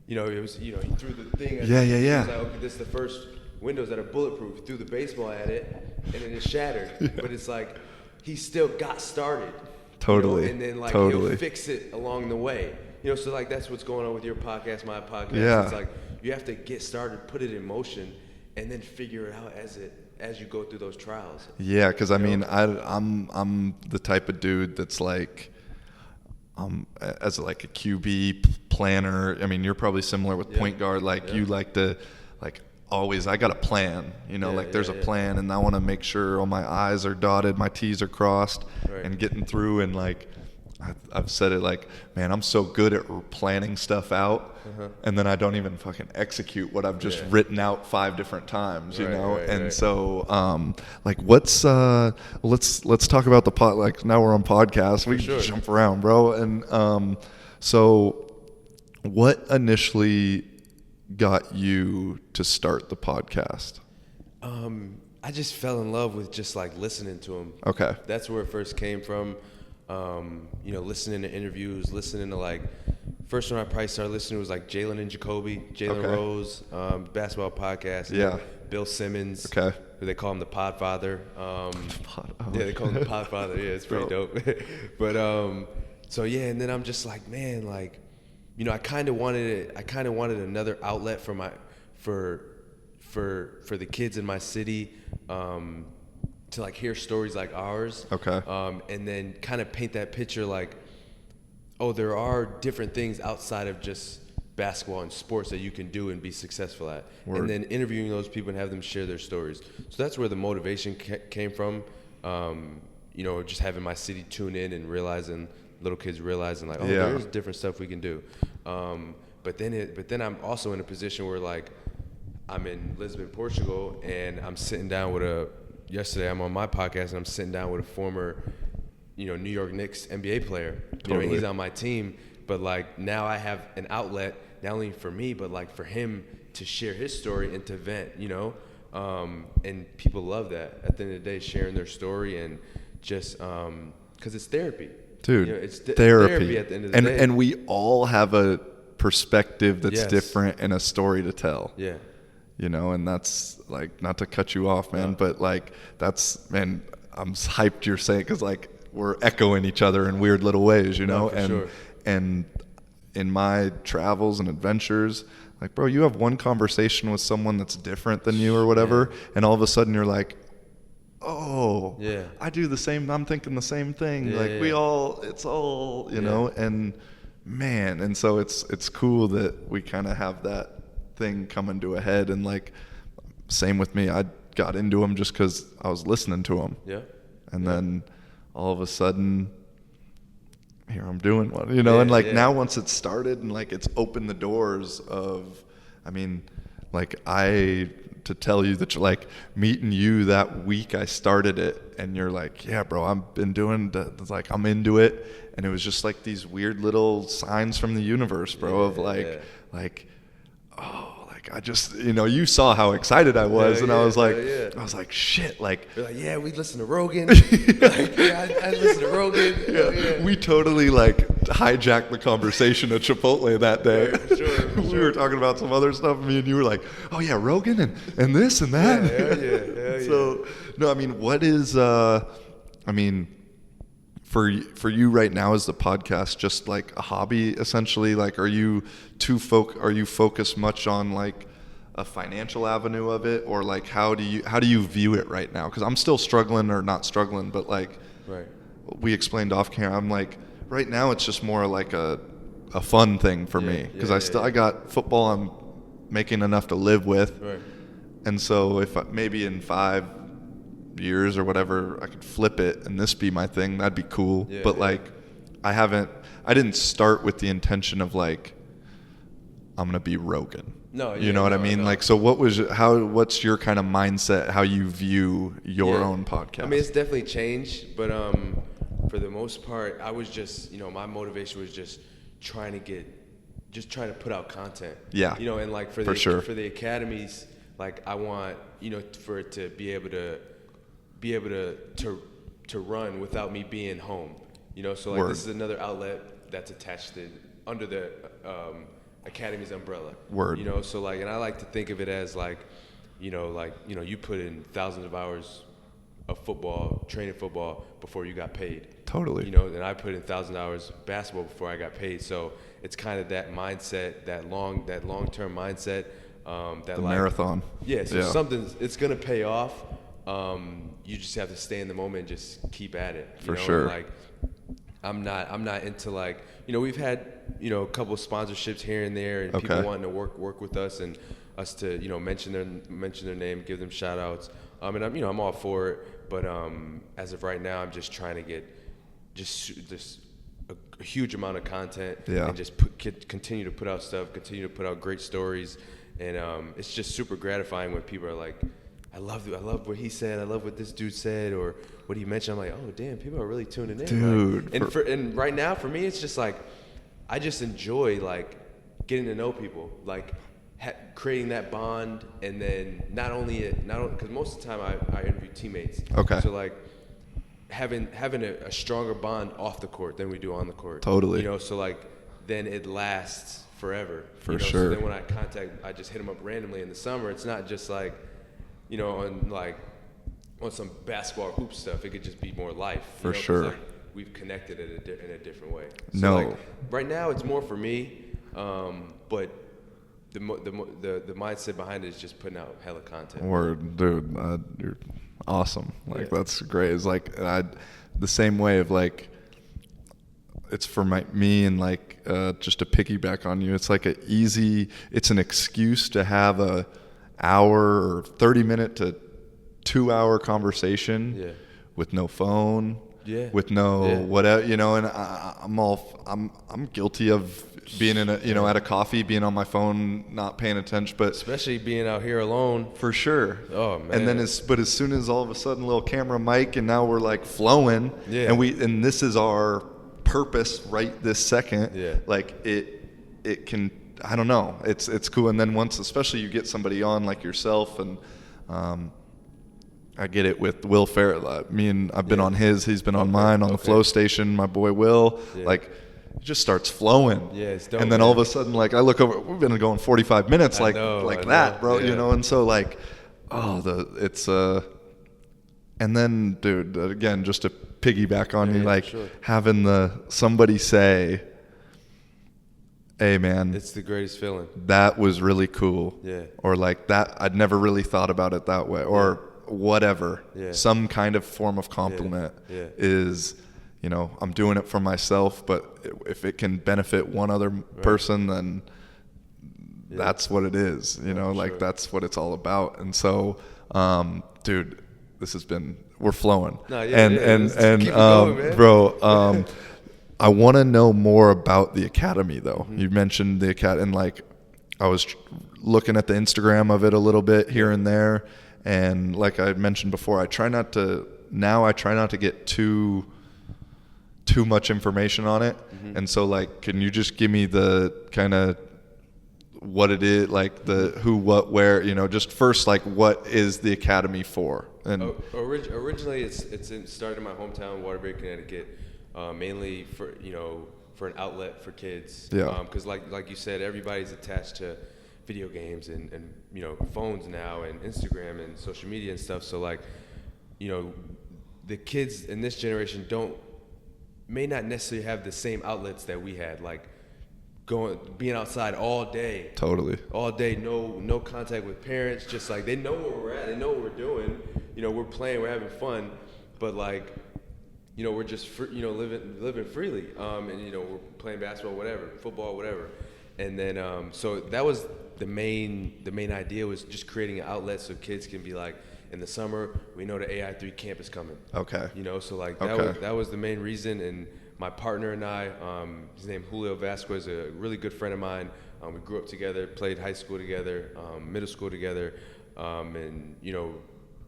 it was, he threw the thing at it. He was like, okay, this is the first windows that are bulletproof. He threw the baseball at it, and then it shattered. But it's like, he still got started. Totally. And then like, he'll fix it along the way. So like, that's what's going on with your podcast, my podcast. It's like, you have to get started, put it in motion, and then figure it out as you go through those trials. Yeah, because I mean, I'm the type of dude that's like, as like a QB planner. I mean, you're probably similar with point guard. Like you like to, like, always, I got a plan. There's a plan, and I want to make sure all my I's are dotted, my T's are crossed, and getting through. And like, I've said it, like, man, I'm so good at planning stuff out, and then I don't even fucking execute what I've just written out 5 different times, So, like, what's let's talk about the pod. Like, now we're on podcast, we can jump around, bro. And so, what initially got you to start the podcast? I just fell in love with just like listening to him. Okay, that's where it first came from. Listening to interviews, listening to, like, first one I probably started listening to was like Jalen and Jacoby, Jalen Rose, basketball podcast. Bill Simmons. Okay. They call him the Podfather. They call him the Podfather. Yeah, it's pretty dope. But and then I'm just like, man, like, I kind of wanted another outlet for the kids in my city. To like hear stories like ours, and then kind of paint that picture like, there are different things outside of just basketball and sports that you can do and be successful at. And then interviewing those people and have them share their stories. So that's where the motivation came from. Just having my city tune in and little kids realizing like, there's different stuff we can do. But then I'm also in a position where, like, I'm in Lisbon, Portugal, and I'm sitting down with yesterday I'm on my podcast and I'm sitting down with a former, New York Knicks NBA player. He's on my team, but like, now I have an outlet not only for me, but like for him to share his story and to vent, and people love that. At the end of the day, sharing their story and just because it's therapy. Dude, you know, it's therapy at the end of the day. And we all have a perspective that's Yes. different and a story to tell. Yeah. You know, and that's like, not to cut you off, man, but like man, I'm hyped you're saying, because like we're echoing each other in weird little ways, you know. No, for sure. And in my travels and adventures, like, bro, you have one conversation with someone that's different than you or whatever, and all of a sudden you're like, oh, yeah, I do the same, I'm thinking the same thing. Yeah, like yeah. it's all, you know, and man, and so it's cool that we kind of have that thing coming to a head. And like, same with me, I got into them just because I was listening to them. Yeah. And then all of a sudden, here I'm doing one, you know, and like now once it's started and like it's opened the doors of, I mean, like to tell you that, like, meeting you that week I started it, and you're like, yeah, bro, I've been doing like, I'm into it. And it was just like these weird little signs from the universe, bro, of like, oh, like, I just, you know, you saw how excited I was, and I was like, shit, like, we're like, yeah, we listen to Rogan. Like, yeah, I listen to Rogan. Yeah. We totally like hijacked the conversation at Chipotle that day. For sure. We were talking about some other stuff, me and you were like, oh yeah, Rogan and this and that. Yeah. So, no, I mean, what is, I mean, for you right now, is the podcast just like a hobby essentially? Like, are you focused much on like a financial avenue of it, or like how do you view it right now? Because I'm still struggling, or not struggling, but like, right. We explained off camera, I'm like, right now it's just more like a fun thing for me, because I got football I'm making enough to live with, right. And so if maybe in 5 years or whatever I could flip it and this be my thing, that'd be cool. But like, I didn't start with the intention of like, I'm gonna be Rogan. No, you know what I mean? No. Like, so what's your kind of mindset, how you view your own podcast? I mean, it's definitely changed, but for the most part, I was just, you know, my motivation was just trying to put out content. Yeah. You know, and like for the academies, like I want, you know, for it to be able to run without me being home. You know, so like this is another outlet that's attached under the Academy's umbrella. You know, so like, and I like to think of it as like, you know, you put in thousands of hours of training football before you got paid. Totally. You know, and I put in 1,000 hours of basketball before I got paid. So it's kind of that mindset, that long-term mindset. The marathon. Yeah. So it's gonna pay off. You just have to stay in the moment and just keep at it. For sure. Like, I'm not into like, you know, we've had, you know, a couple of sponsorships here and there, and people wanting to work with us and us to, you know, mention their name, give them shout outs. And I'm all for it, but as of right now, I'm just trying to get just a huge amount of content and just continue to put out stuff, continue to put out great stories, and it's just super gratifying when people are like, I love what he said. I love what this dude said, or what he mentioned. I'm like, oh damn, people are really tuning in, dude. Like, and right now for me, it's just like, I just enjoy like getting to know people, like creating that bond, and then not only because most of the time I interview teammates. Okay. So like having a stronger bond off the court than we do on the court. Totally. You know, so like then it lasts forever. For sure. So then when I just hit them up randomly in the summer. It's not just like, you know, on some basketball hoop stuff. It could just be more life. For sure. Like we've connected it in a different way. So no. Like, right now it's more for me, but the mindset behind it is just putting out hella content. Word, dude, you're awesome. Like that's great. It's like the same way of like, it's for me and like just to piggyback on you. It's like it's an excuse to have a hour or 30-minute to 2-hour conversation with no phone, with no whatever, you know. And I'm guilty of being in at a coffee, being on my phone, not paying attention, but especially being out here alone. For sure. Oh man. And then as soon as all of a sudden little camera mic, and now we're like flowing, and this is our purpose right this second. Like it can. I don't know. It's cool. And then once, especially you get somebody on like yourself, and I get it with Will Ferrell. I've been on his, he's been on mine, on the Flow Station, my boy Will. Like, it just starts flowing. Yeah, it's dope. And then all of a sudden, like, I look over, we've been going 45 minutes, like that, bro, you know? And so, like, and then, dude, again, just to piggyback on you, like, having somebody say, hey, man, it's the greatest feeling. That was really cool. Yeah. Or like that, I'd never really thought about it that way. Or whatever. Yeah. Some kind of form of compliment is, you know, I'm doing it for myself, but if it can benefit one other person, then that's what it is. You know, like that's what it's all about. And so, dude, we're flowing. No, and bro, I want to know more about the academy, though. Mm-hmm. You mentioned the academy, and like I was looking at the Instagram of it a little bit here and there, and like I mentioned before, I try not to get too much information on it. Mm-hmm. And so, like, can you just give me the kind of what it is, like the who, what, where, you know, just first, like, what is the academy for? And originally, it started in my hometown, Waterbury, Connecticut. Mainly for an outlet for kids. Yeah. Because like you said, everybody's attached to video games and you know, phones now and Instagram and social media and stuff. So, like, you know, the kids in this generation may not necessarily have the same outlets that we had. Like being outside all day. Totally. All day, no contact with parents. Just like they know where we're at, they know what we're doing. You know, we're playing, we're having fun, but like, you know, we're just living freely, and you know, we're playing basketball, whatever, football, whatever, and then so that was the main idea, was just creating an outlet so kids can be like, in the summer, we know the AI3 camp is coming. Okay. You know, so like that was the main reason, and my partner and I, his name Julio Vasquez, a really good friend of mine. We grew up together, played high school together, middle school together, and you know,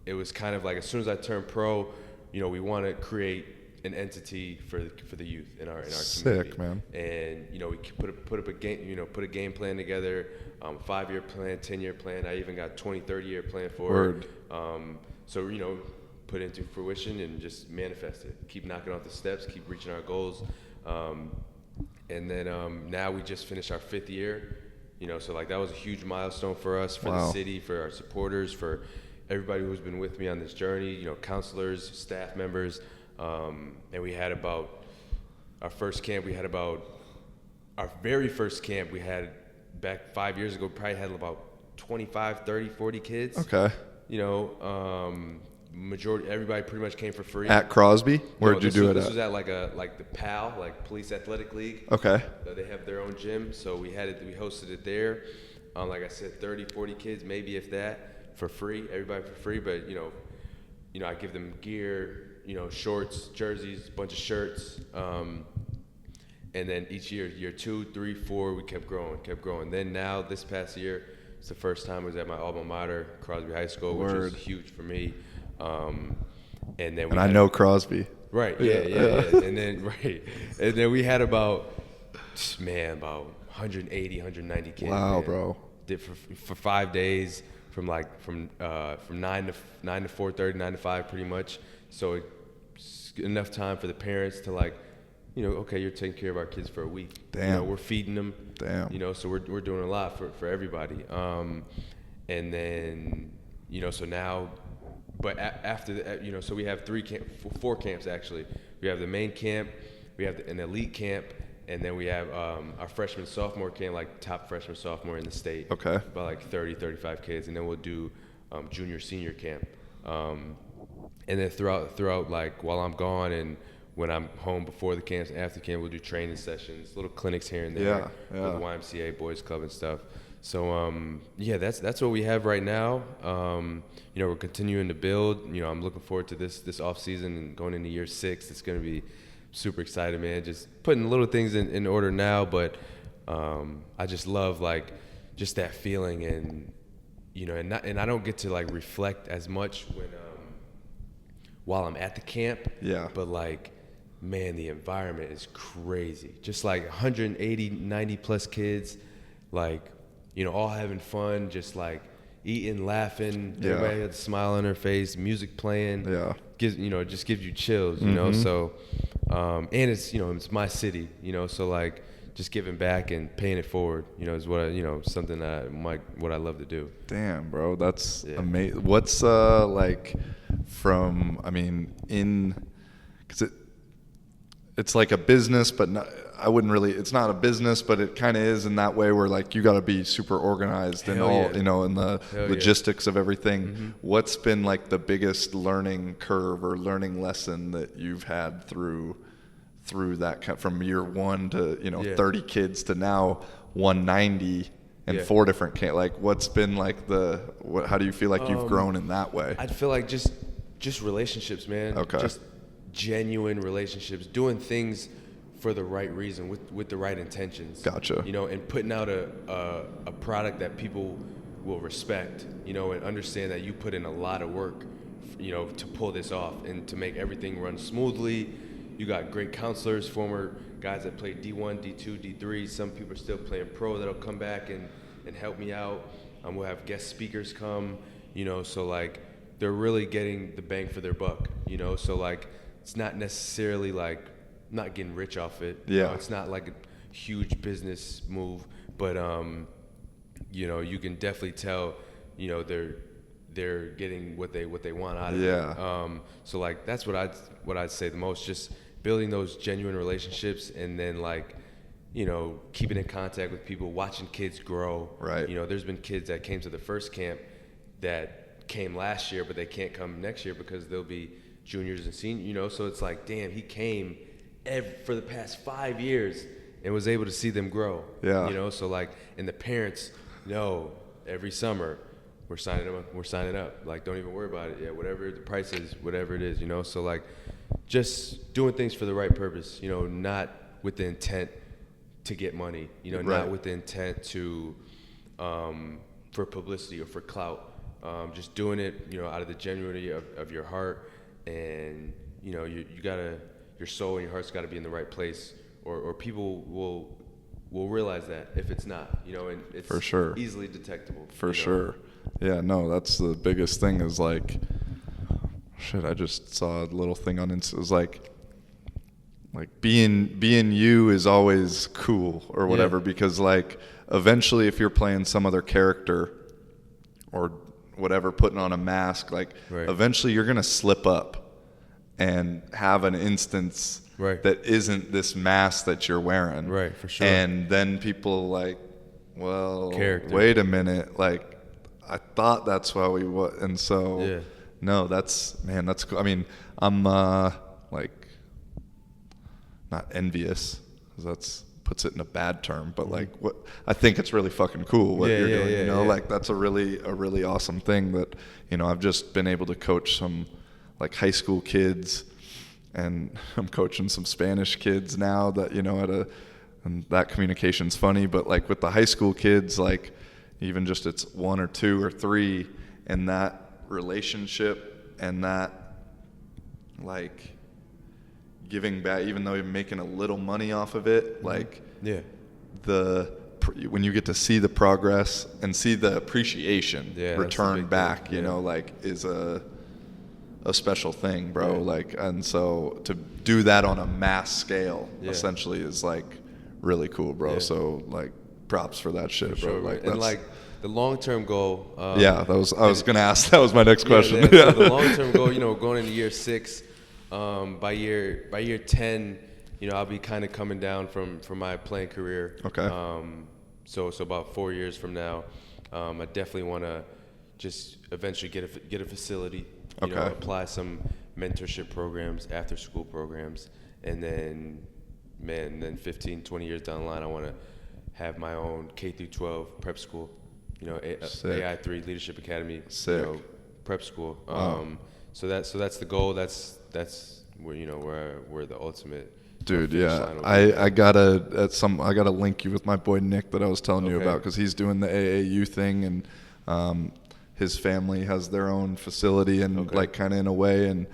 it was kind of like as soon as I turned pro, you know, we want to create an entity for the youth in our community. Sick, man. And you know, we put up a game plan together, 5-year plan, 10-year plan. I even got 20, 30-year plan for it. So you know, put into fruition and just manifest it. Keep knocking off the steps, keep reaching our goals. And then now we just finished our 5th year. You know, so like that was a huge milestone for us, for the city, for our supporters, for everybody who's been with me on this journey. You know, counselors, staff members. And we had about our very first camp we had back 5 years ago, probably had about 25, 30, 40 kids. Okay. You know, everybody pretty much came for free. At Crosby? Where'd you do it at? This was at like the PAL, like Police Athletic League. Okay. They have their own gym, so we hosted it there. Like I said, 30, 40 kids, maybe if that, for free, everybody for free. But you know, I give them gear, you know, shorts, jerseys, a bunch of shirts, and then each year 2, 3, 4, we kept growing. Then now, this past year, it's the first time I was at my alma mater, Crosby High School, which was huge for me. And I know Crosby. Right, yeah. And then we had about 180, 190 kids. Wow, man. Bro. Did for 5 days, from 9 to 4:30, 9 to 5, pretty much. So it's enough time for the parents to, like, you know, okay, you're taking care of our kids for a week. Damn. You know, we're feeding them. Damn. You know, so we're doing a lot for everybody. And then, you know, so now, but after the, you know, so we have 4 camps actually. We have the main camp, we have an elite camp, and then we have our freshman sophomore camp, like top freshman sophomore in the state. Okay. About like 30, 35 kids, and then we'll do junior senior camp. And then throughout, like, while I'm gone and when I'm home before the camps and after camp, we'll do training sessions, little clinics here and there with YMCA, Boys Club and stuff. So, that's what we have right now. You know, we're continuing to build. You know, I'm looking forward to this off season and going into year 6. It's going to be super excited, man. Just putting little things in order now, but I just love, like, just that feeling, and you know, and I don't get to, like, reflect as much while I'm at the camp. Yeah. But, like, man, the environment is crazy. Just like 180, 90 plus kids, like, you know, all having fun, just like eating, laughing. Yeah. Everybody had a smile on their face, music playing. Yeah. Just gives you chills, you know. So, and it's, it's my city, so like just giving back and paying it forward, is what something what I love to do. Damn, bro, that's amazing. What's like from? I mean, because it's like a business, but not, I wouldn't really. It's not a business, but it kind of is in that way where like you got to be super organized and all, in the logistics of everything. What's been like the biggest learning curve or learning lesson that you've had through that from year one to 30 kids to now 190 and 4 different like what's been like how do you feel like you've grown in that way? I feel like just relationships, man. Okay. Just genuine relationships, doing things for the right reason with the right intentions. Gotcha. And putting out a product that people will respect, and understand that you put in a lot of work, to pull this off and to make everything run smoothly. You got great counselors, former guys that played D1, D2, D3. Some people are still playing pro that'll come back and help me out. We'll have guest speakers come, so like they're really getting the bang for their buck, so like it's not necessarily like not getting rich off it. Yeah. It's not like a huge business move, but you can definitely tell, they're getting what they want out of it. So like that's what I'd say the most, just building those genuine relationships, and then like, keeping in contact with people, watching kids grow. Right. There's been kids that came to the first camp that came last year, but they can't come next year because they'll be juniors and seniors, so it's like, damn, he came for the past 5 years and was able to see them grow. Yeah. So like, and the parents know every summer we're signing up. Like, don't even worry about it. Yeah, whatever the price is, whatever it is, So like, just doing things for the right purpose, not with the intent to get money, Right. Not with the intent to, for publicity or for clout. Just doing it, out of the genuinity of your heart, and you gotta, your soul and your heart's got to be in the right place, or people will realize that if it's not, and it's for sure easily detectable. For sure. Yeah, no, that's the biggest thing is like, shit, I just saw a little thing on Insta. It was like being you is always cool or whatever, because like eventually if you're playing some other character or whatever, putting on a mask, like eventually you're going to slip up and have an instance that isn't this mask that you're wearing. Right, for sure. And then people like, well, character. Wait a minute, like I thought that's why we was, and so no, that's cool. I mean, I'm like not envious, because that's puts it in a bad term, but like what I think it's really fucking cool what you're doing, like that's a really awesome thing that, I've just been able to coach some like high school kids, and I'm coaching some Spanish kids now that, and that communication's funny, but like with the high school kids, like even just it's 1 or 2 or 3, and that relationship and that like giving back, even though you're making a little money off of it, like when you get to see the progress and see the appreciation return back, like is a special thing, bro. Like, and so to do that on a mass scale essentially is like really cool, bro. So like props for that shit, bro. Sure, like, and like the long-term goal. I was gonna ask. That was my next question. So the long-term goal, going into year 6, by year 10, I'll be kind of coming down from my playing career. Okay. So about 4 years from now, I definitely want to just eventually get a facility. Apply some mentorship programs, after-school programs, and then 15, 20 years down the line, I want to have my own K through 12 prep school. AI3 Leadership Academy. Sick. Prep school. So that's the goal. That's where the ultimate. Dude, I gotta link you with my boy Nick that I was telling you about, because he's doing the AAU thing, and his family has their own facility, and like kind of in a way, and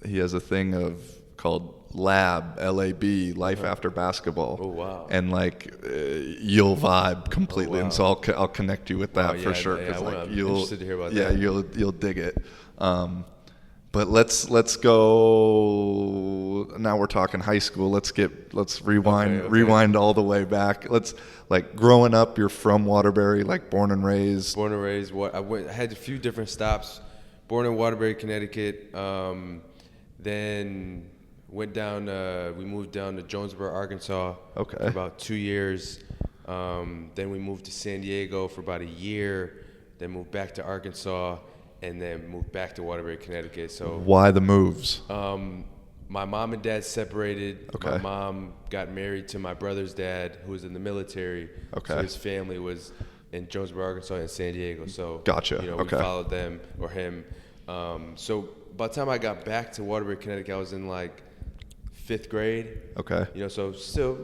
he has a thing called Lab, LAB, Life After Basketball. Oh, wow. And like you'll vibe completely. Oh, wow. And so I'll connect you with that for sure. Yeah, Like I'm you'll, interested to hear about yeah, that. you'll dig it. But let's go. Now we're talking high school. Let's rewind Okay. rewind all the way back. Let's like growing up. You're from Waterbury, like born and raised. Born and raised. I had a few different stops. Born in Waterbury, Connecticut. Then went down. We moved down to Jonesboro, Arkansas. Okay. For about 2 years. Then we moved to San Diego for about a year. Then moved back to Arkansas. And then moved back to Waterbury, Connecticut. So Why the moves? my mom and dad separated. Okay. My mom got married to my brother's dad, who was in the military. Okay. So his family was in Jonesboro, Arkansas, and San Diego. So Gotcha. We Okay. followed them or him. So by the time I got back to Waterbury, Connecticut, I was in like 5th grade. Okay. So still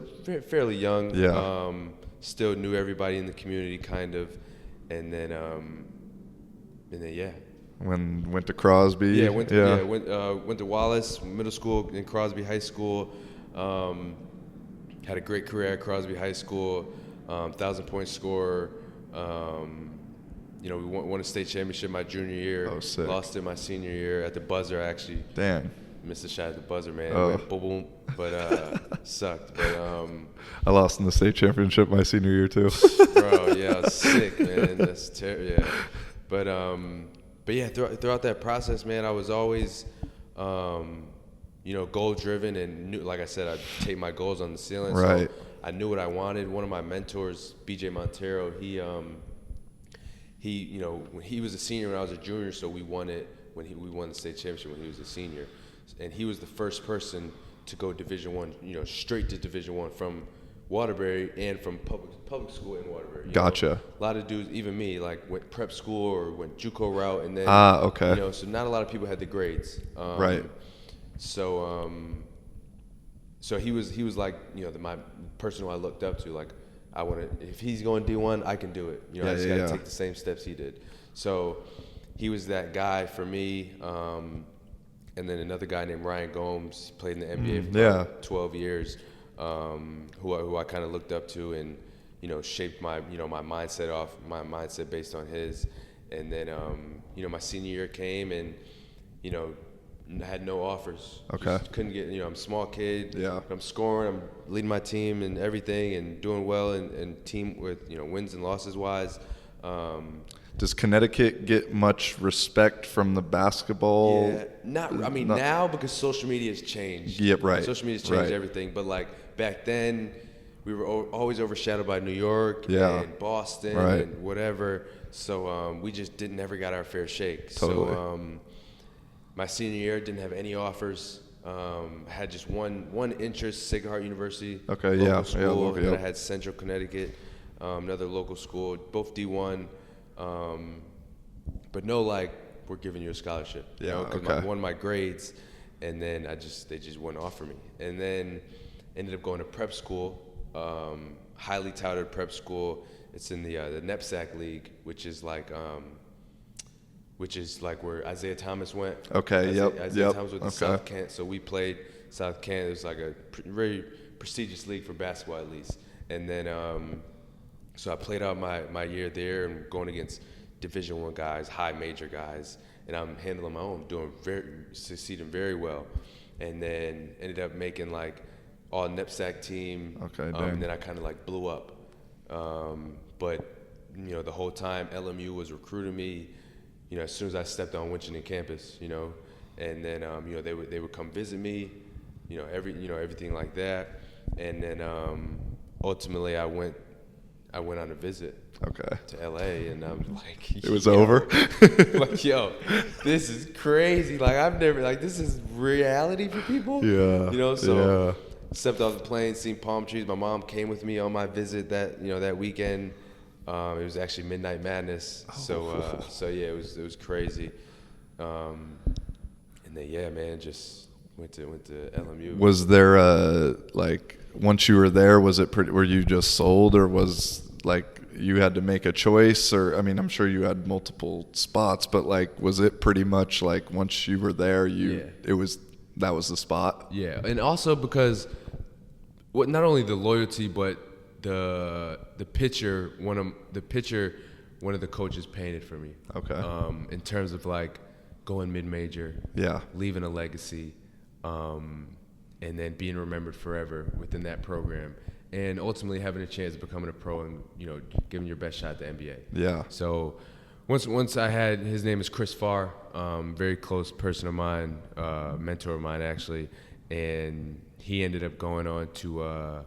fairly young. Yeah. Still knew everybody in the community, kind of, and then yeah. When went to Crosby. Yeah, went to Wallace Middle School and Crosby High School. Had a great career at Crosby High School. 1,000-point scorer. We won a state championship my junior year. Oh, sick. Lost it my senior year at the buzzer. I actually Damn. missed a shot at the buzzer, man. Oh. It went boom, boom, but sucked. But I lost in the state championship my senior year too. bro, yeah, I was sick, man. That's terrible. Yeah, but yeah, throughout that process, man, I was always, goal driven and knew, like I said, I'd take my goals on the ceiling. Right. So I knew what I wanted. One of my mentors, BJ Montero, he when he was a senior when I was a junior, so we won it when we won the state championship when he was a senior, and he was the first person to go Division I, straight to Division I from Waterbury and from public school in Waterbury. Gotcha. A lot of dudes, even me, like went prep school or went JUCO route, and then okay. So not a lot of people had the grades. Right. So he was like my person who I looked up to. Like I want to, if he's going D1, I can do it. I just got to take the same steps he did. So he was that guy for me. And then another guy named Ryan Gomes played in the NBA for about 12 years. Who I kind of looked up to and shaped my my mindset based on his. And then my senior year came and had no offers. Okay. Just couldn't get I'm a small kid. Yeah. I'm scoring. I'm leading my team and everything and doing well and team with wins and losses wise. Does Connecticut get much respect from the basketball? Yeah, now because social media has changed. Yep, right. Social media has changed right. everything. But like back then, we were always overshadowed by New York and Boston and whatever. So we just never got our fair shake. Totally. So my senior year didn't have any offers. Had just one interest, Sacred Heart University. Okay, local school. Local, Then I had Central Connecticut, another local school, both D1. But no, like, we're giving you a scholarship. Because I won my grades, and then they just wouldn't offer me. And then ended up going to prep school, highly touted prep school. It's in the NEPSAC League, which is like where Isaiah Thomas went. Okay, Isaiah Thomas went to South Kent, so we played South Kent. It was like a very prestigious league for basketball, at least. And then so I played out my year there and going against Division I guys, high major guys, and I'm handling my own, succeeding very well. And then ended up making like all NEPSAC team. Okay, and then I kind of like blew up. But the whole time LMU was recruiting me. As soon as I stepped on Winchendon campus, and then they would come visit me, everything like that. And then ultimately I went on a visit to LA, and I'm like, it was over. Like, yo, this is crazy. Like, I've never, like, this is reality for people. Yeah. So stepped off the plane, seen palm trees. My mom came with me on my visit that weekend. It was actually Midnight Madness. So yeah, it was crazy. And then man, just went to LMU. Was there once you were there, were you just sold, or was like you had to make a choice? Or I mean, I'm sure you had multiple spots, but like, was it pretty much like once you were there, it was that was the spot. Yeah, and also because not only the loyalty, but the picture one of the coaches painted for me. Okay. In terms of like going mid-major, leaving a legacy, and then being remembered forever within that program, and ultimately having a chance of becoming a pro and giving your best shot at the NBA. Yeah. So once I had, his name is Chris Farr, very close person of mine, mentor of mine actually, and he ended up going on to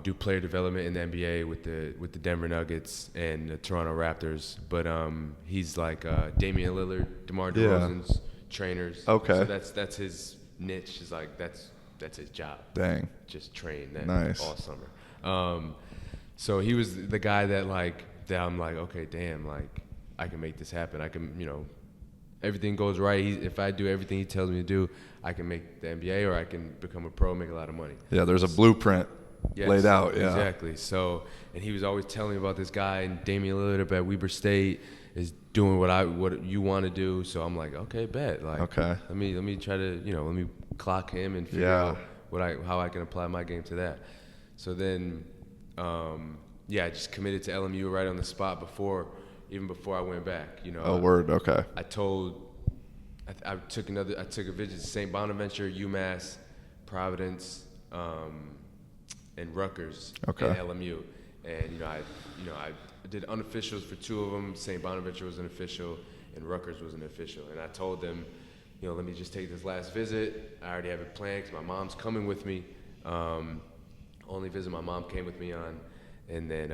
do player development in the NBA with the Denver Nuggets and the Toronto Raptors. But he's like Damian Lillard, DeMar DeRozan's trainers. Okay. So that's his niche. Is like that's his job. Dang. Just train that Nice. all summer. So he was the guy that I'm like, okay, damn, like I can make this happen. I can, everything goes right. If I do everything he tells me to do, I can make the NBA or I can become a pro and make a lot of money. Yeah, there's a blueprint laid out. Yeah, exactly. So, and he was always telling me about this guy, and Damian Lillard up at Weber State is doing what you want to do. So I'm like, okay, bet. Like, okay. Let me try to, let me clock him and figure out how I can apply my game to that. So then, I just committed to LMU right on the spot before I went back. Oh, word. Okay. I took a visit to St. Bonaventure, UMass, Providence, and Rutgers and LMU, and I did unofficials for two of them. St. Bonaventure was an official, and Rutgers was an official. And I told them, let me just take this last visit. I already have it planned because my mom's coming with me. Only visit my mom came with me on, and then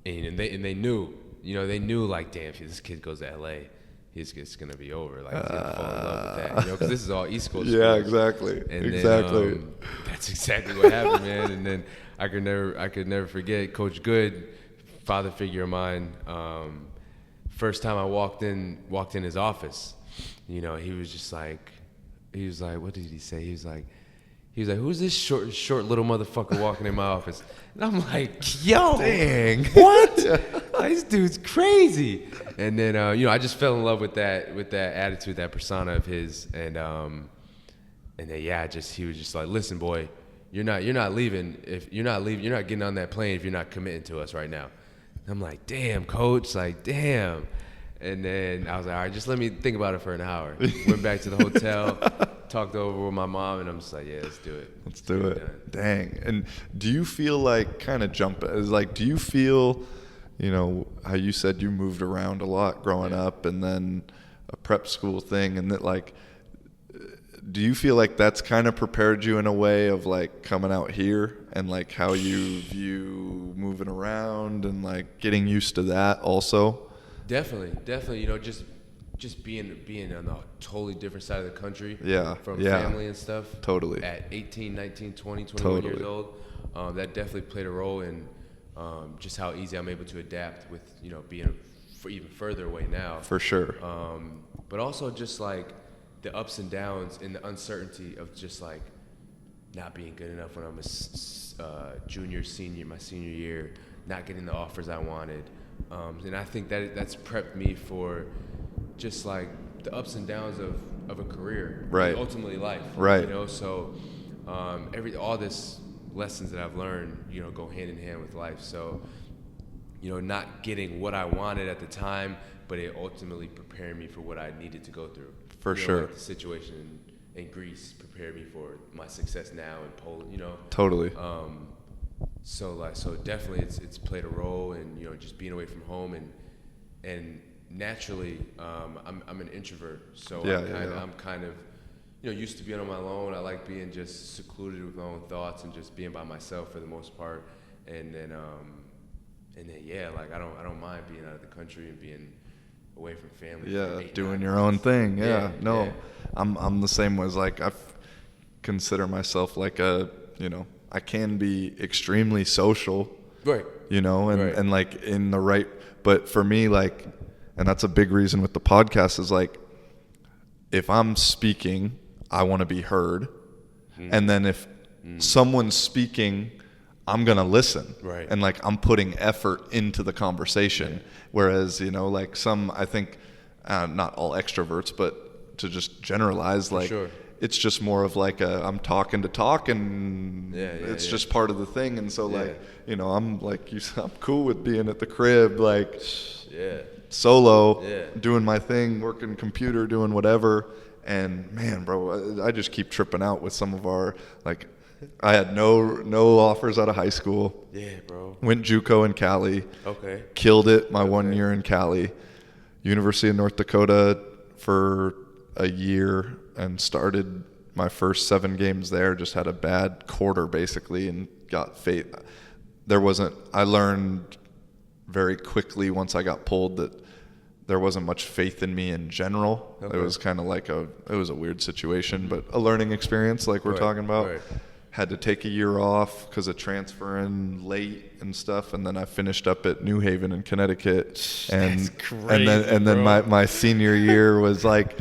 and they knew, they knew like, damn, if this kid goes to LA, it's gonna be over. Like, he's gonna fall in love with that, because this is all East Coast. Yeah, schools. exactly. And exactly. Then, that's exactly what happened, man. And then I could never forget Coach Good, father figure of mine. First time I walked in his office, he was like, what did he say? He was like, who's this short little motherfucker walking in my office? And I'm like, yo, dang, what? This dude's crazy. And then, I just fell in love with that attitude, that persona of his. And then, he was just like, listen, boy, you're not leaving. If you're not leaving, you're not getting on that plane if you're not committing to us right now. And I'm like, damn, coach, like, damn. And then I was like, all right, just let me think about it for an hour. Went back to the hotel. Talked over with my mom, and I'm just like, yeah, let's do it. Let's do it. Dang. And do you feel like, kind of do you feel, how you said you moved around a lot growing up, and then a prep school thing, and that, like, do you feel like that's kind of prepared you in a way of like coming out here and like how you view moving around and like getting used to that also? Definitely. Just being on a totally different side of the country from family and stuff. Totally. At 18, 19, 20, 21 years old, that definitely played a role in just how easy I'm able to adapt with, being even further away now. For sure. But also just like the ups and downs and the uncertainty of just like not being good enough when I'm a junior, senior, my senior year, not getting the offers I wanted. And I think that's prepped me for just like the ups and downs of a career, right? Ultimately life, right? So all this lessons that I've learned, go hand in hand with life. So, not getting what I wanted at the time, but it ultimately prepared me for what I needed to go through. For sure. Like the situation in Greece prepared me for my success now in Poland. Totally. So definitely it's played a role in just being away from home and naturally I'm an introvert, so I'm kind of used to being on my own. I like being just secluded with my own thoughts and just being by myself for the most part, and then like I don't mind being out of the country and being away from family. Doing your own thing. I'm the same way. Like I consider myself like I can be extremely social, right? And like in the right, but for me, like, and that's a big reason with the podcast is like, if I'm speaking, I want to be heard. And then if someone's speaking, I'm going to listen. Right. And like, I'm putting effort into the conversation. Whereas, like some, I think, not all extroverts, but to just generalize, like sure. it's just more of like I'm talking to talk, and it's just part of the thing. And so like, you know, I'm like I'm cool with being at the crib, like solo, doing my thing, working computer, doing whatever. And man, bro, I just keep tripping out with some of our, like, I had no offers out of high school. Yeah, bro. Went JUCO in Cali. Okay. Killed it my 1 year in Cali. University of North Dakota for a year, and started my first 7 games there. Just had a bad quarter basically, and got faith. I learned very quickly once I got pulled that there wasn't much faith in me in general. Okay. It was kind of like it was a weird situation, but a learning experience like we're talking about. Right. Had to take a year off because of transferring late and stuff, and then I finished up at New Haven in Connecticut. And that's crazy, and then my senior year was like,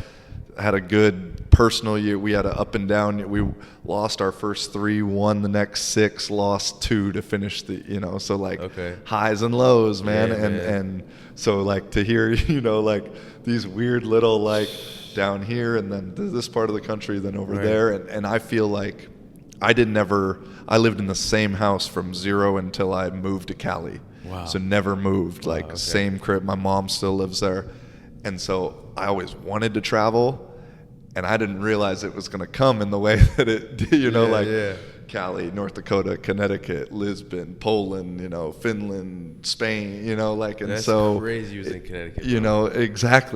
had a good personal year. We had an up and down. We lost our first 3, won the next 6, lost 2 to finish the, you know, so like highs and lows, man. Yeah, and so like to hear, you know, like these weird little like down here and then this part of the country, then over there. And I feel like I lived in the same house from 0 until I moved to Cali. Wow. So never moved, like same crib. My mom still lives there. And so I always wanted to travel, and I didn't realize it was going to come in the way that it did, you know, Cali, North Dakota, Connecticut, Lisbon, Poland, you know, Finland, Spain, you know, like, and that's so crazy. You was in Connecticut, you know, exactly.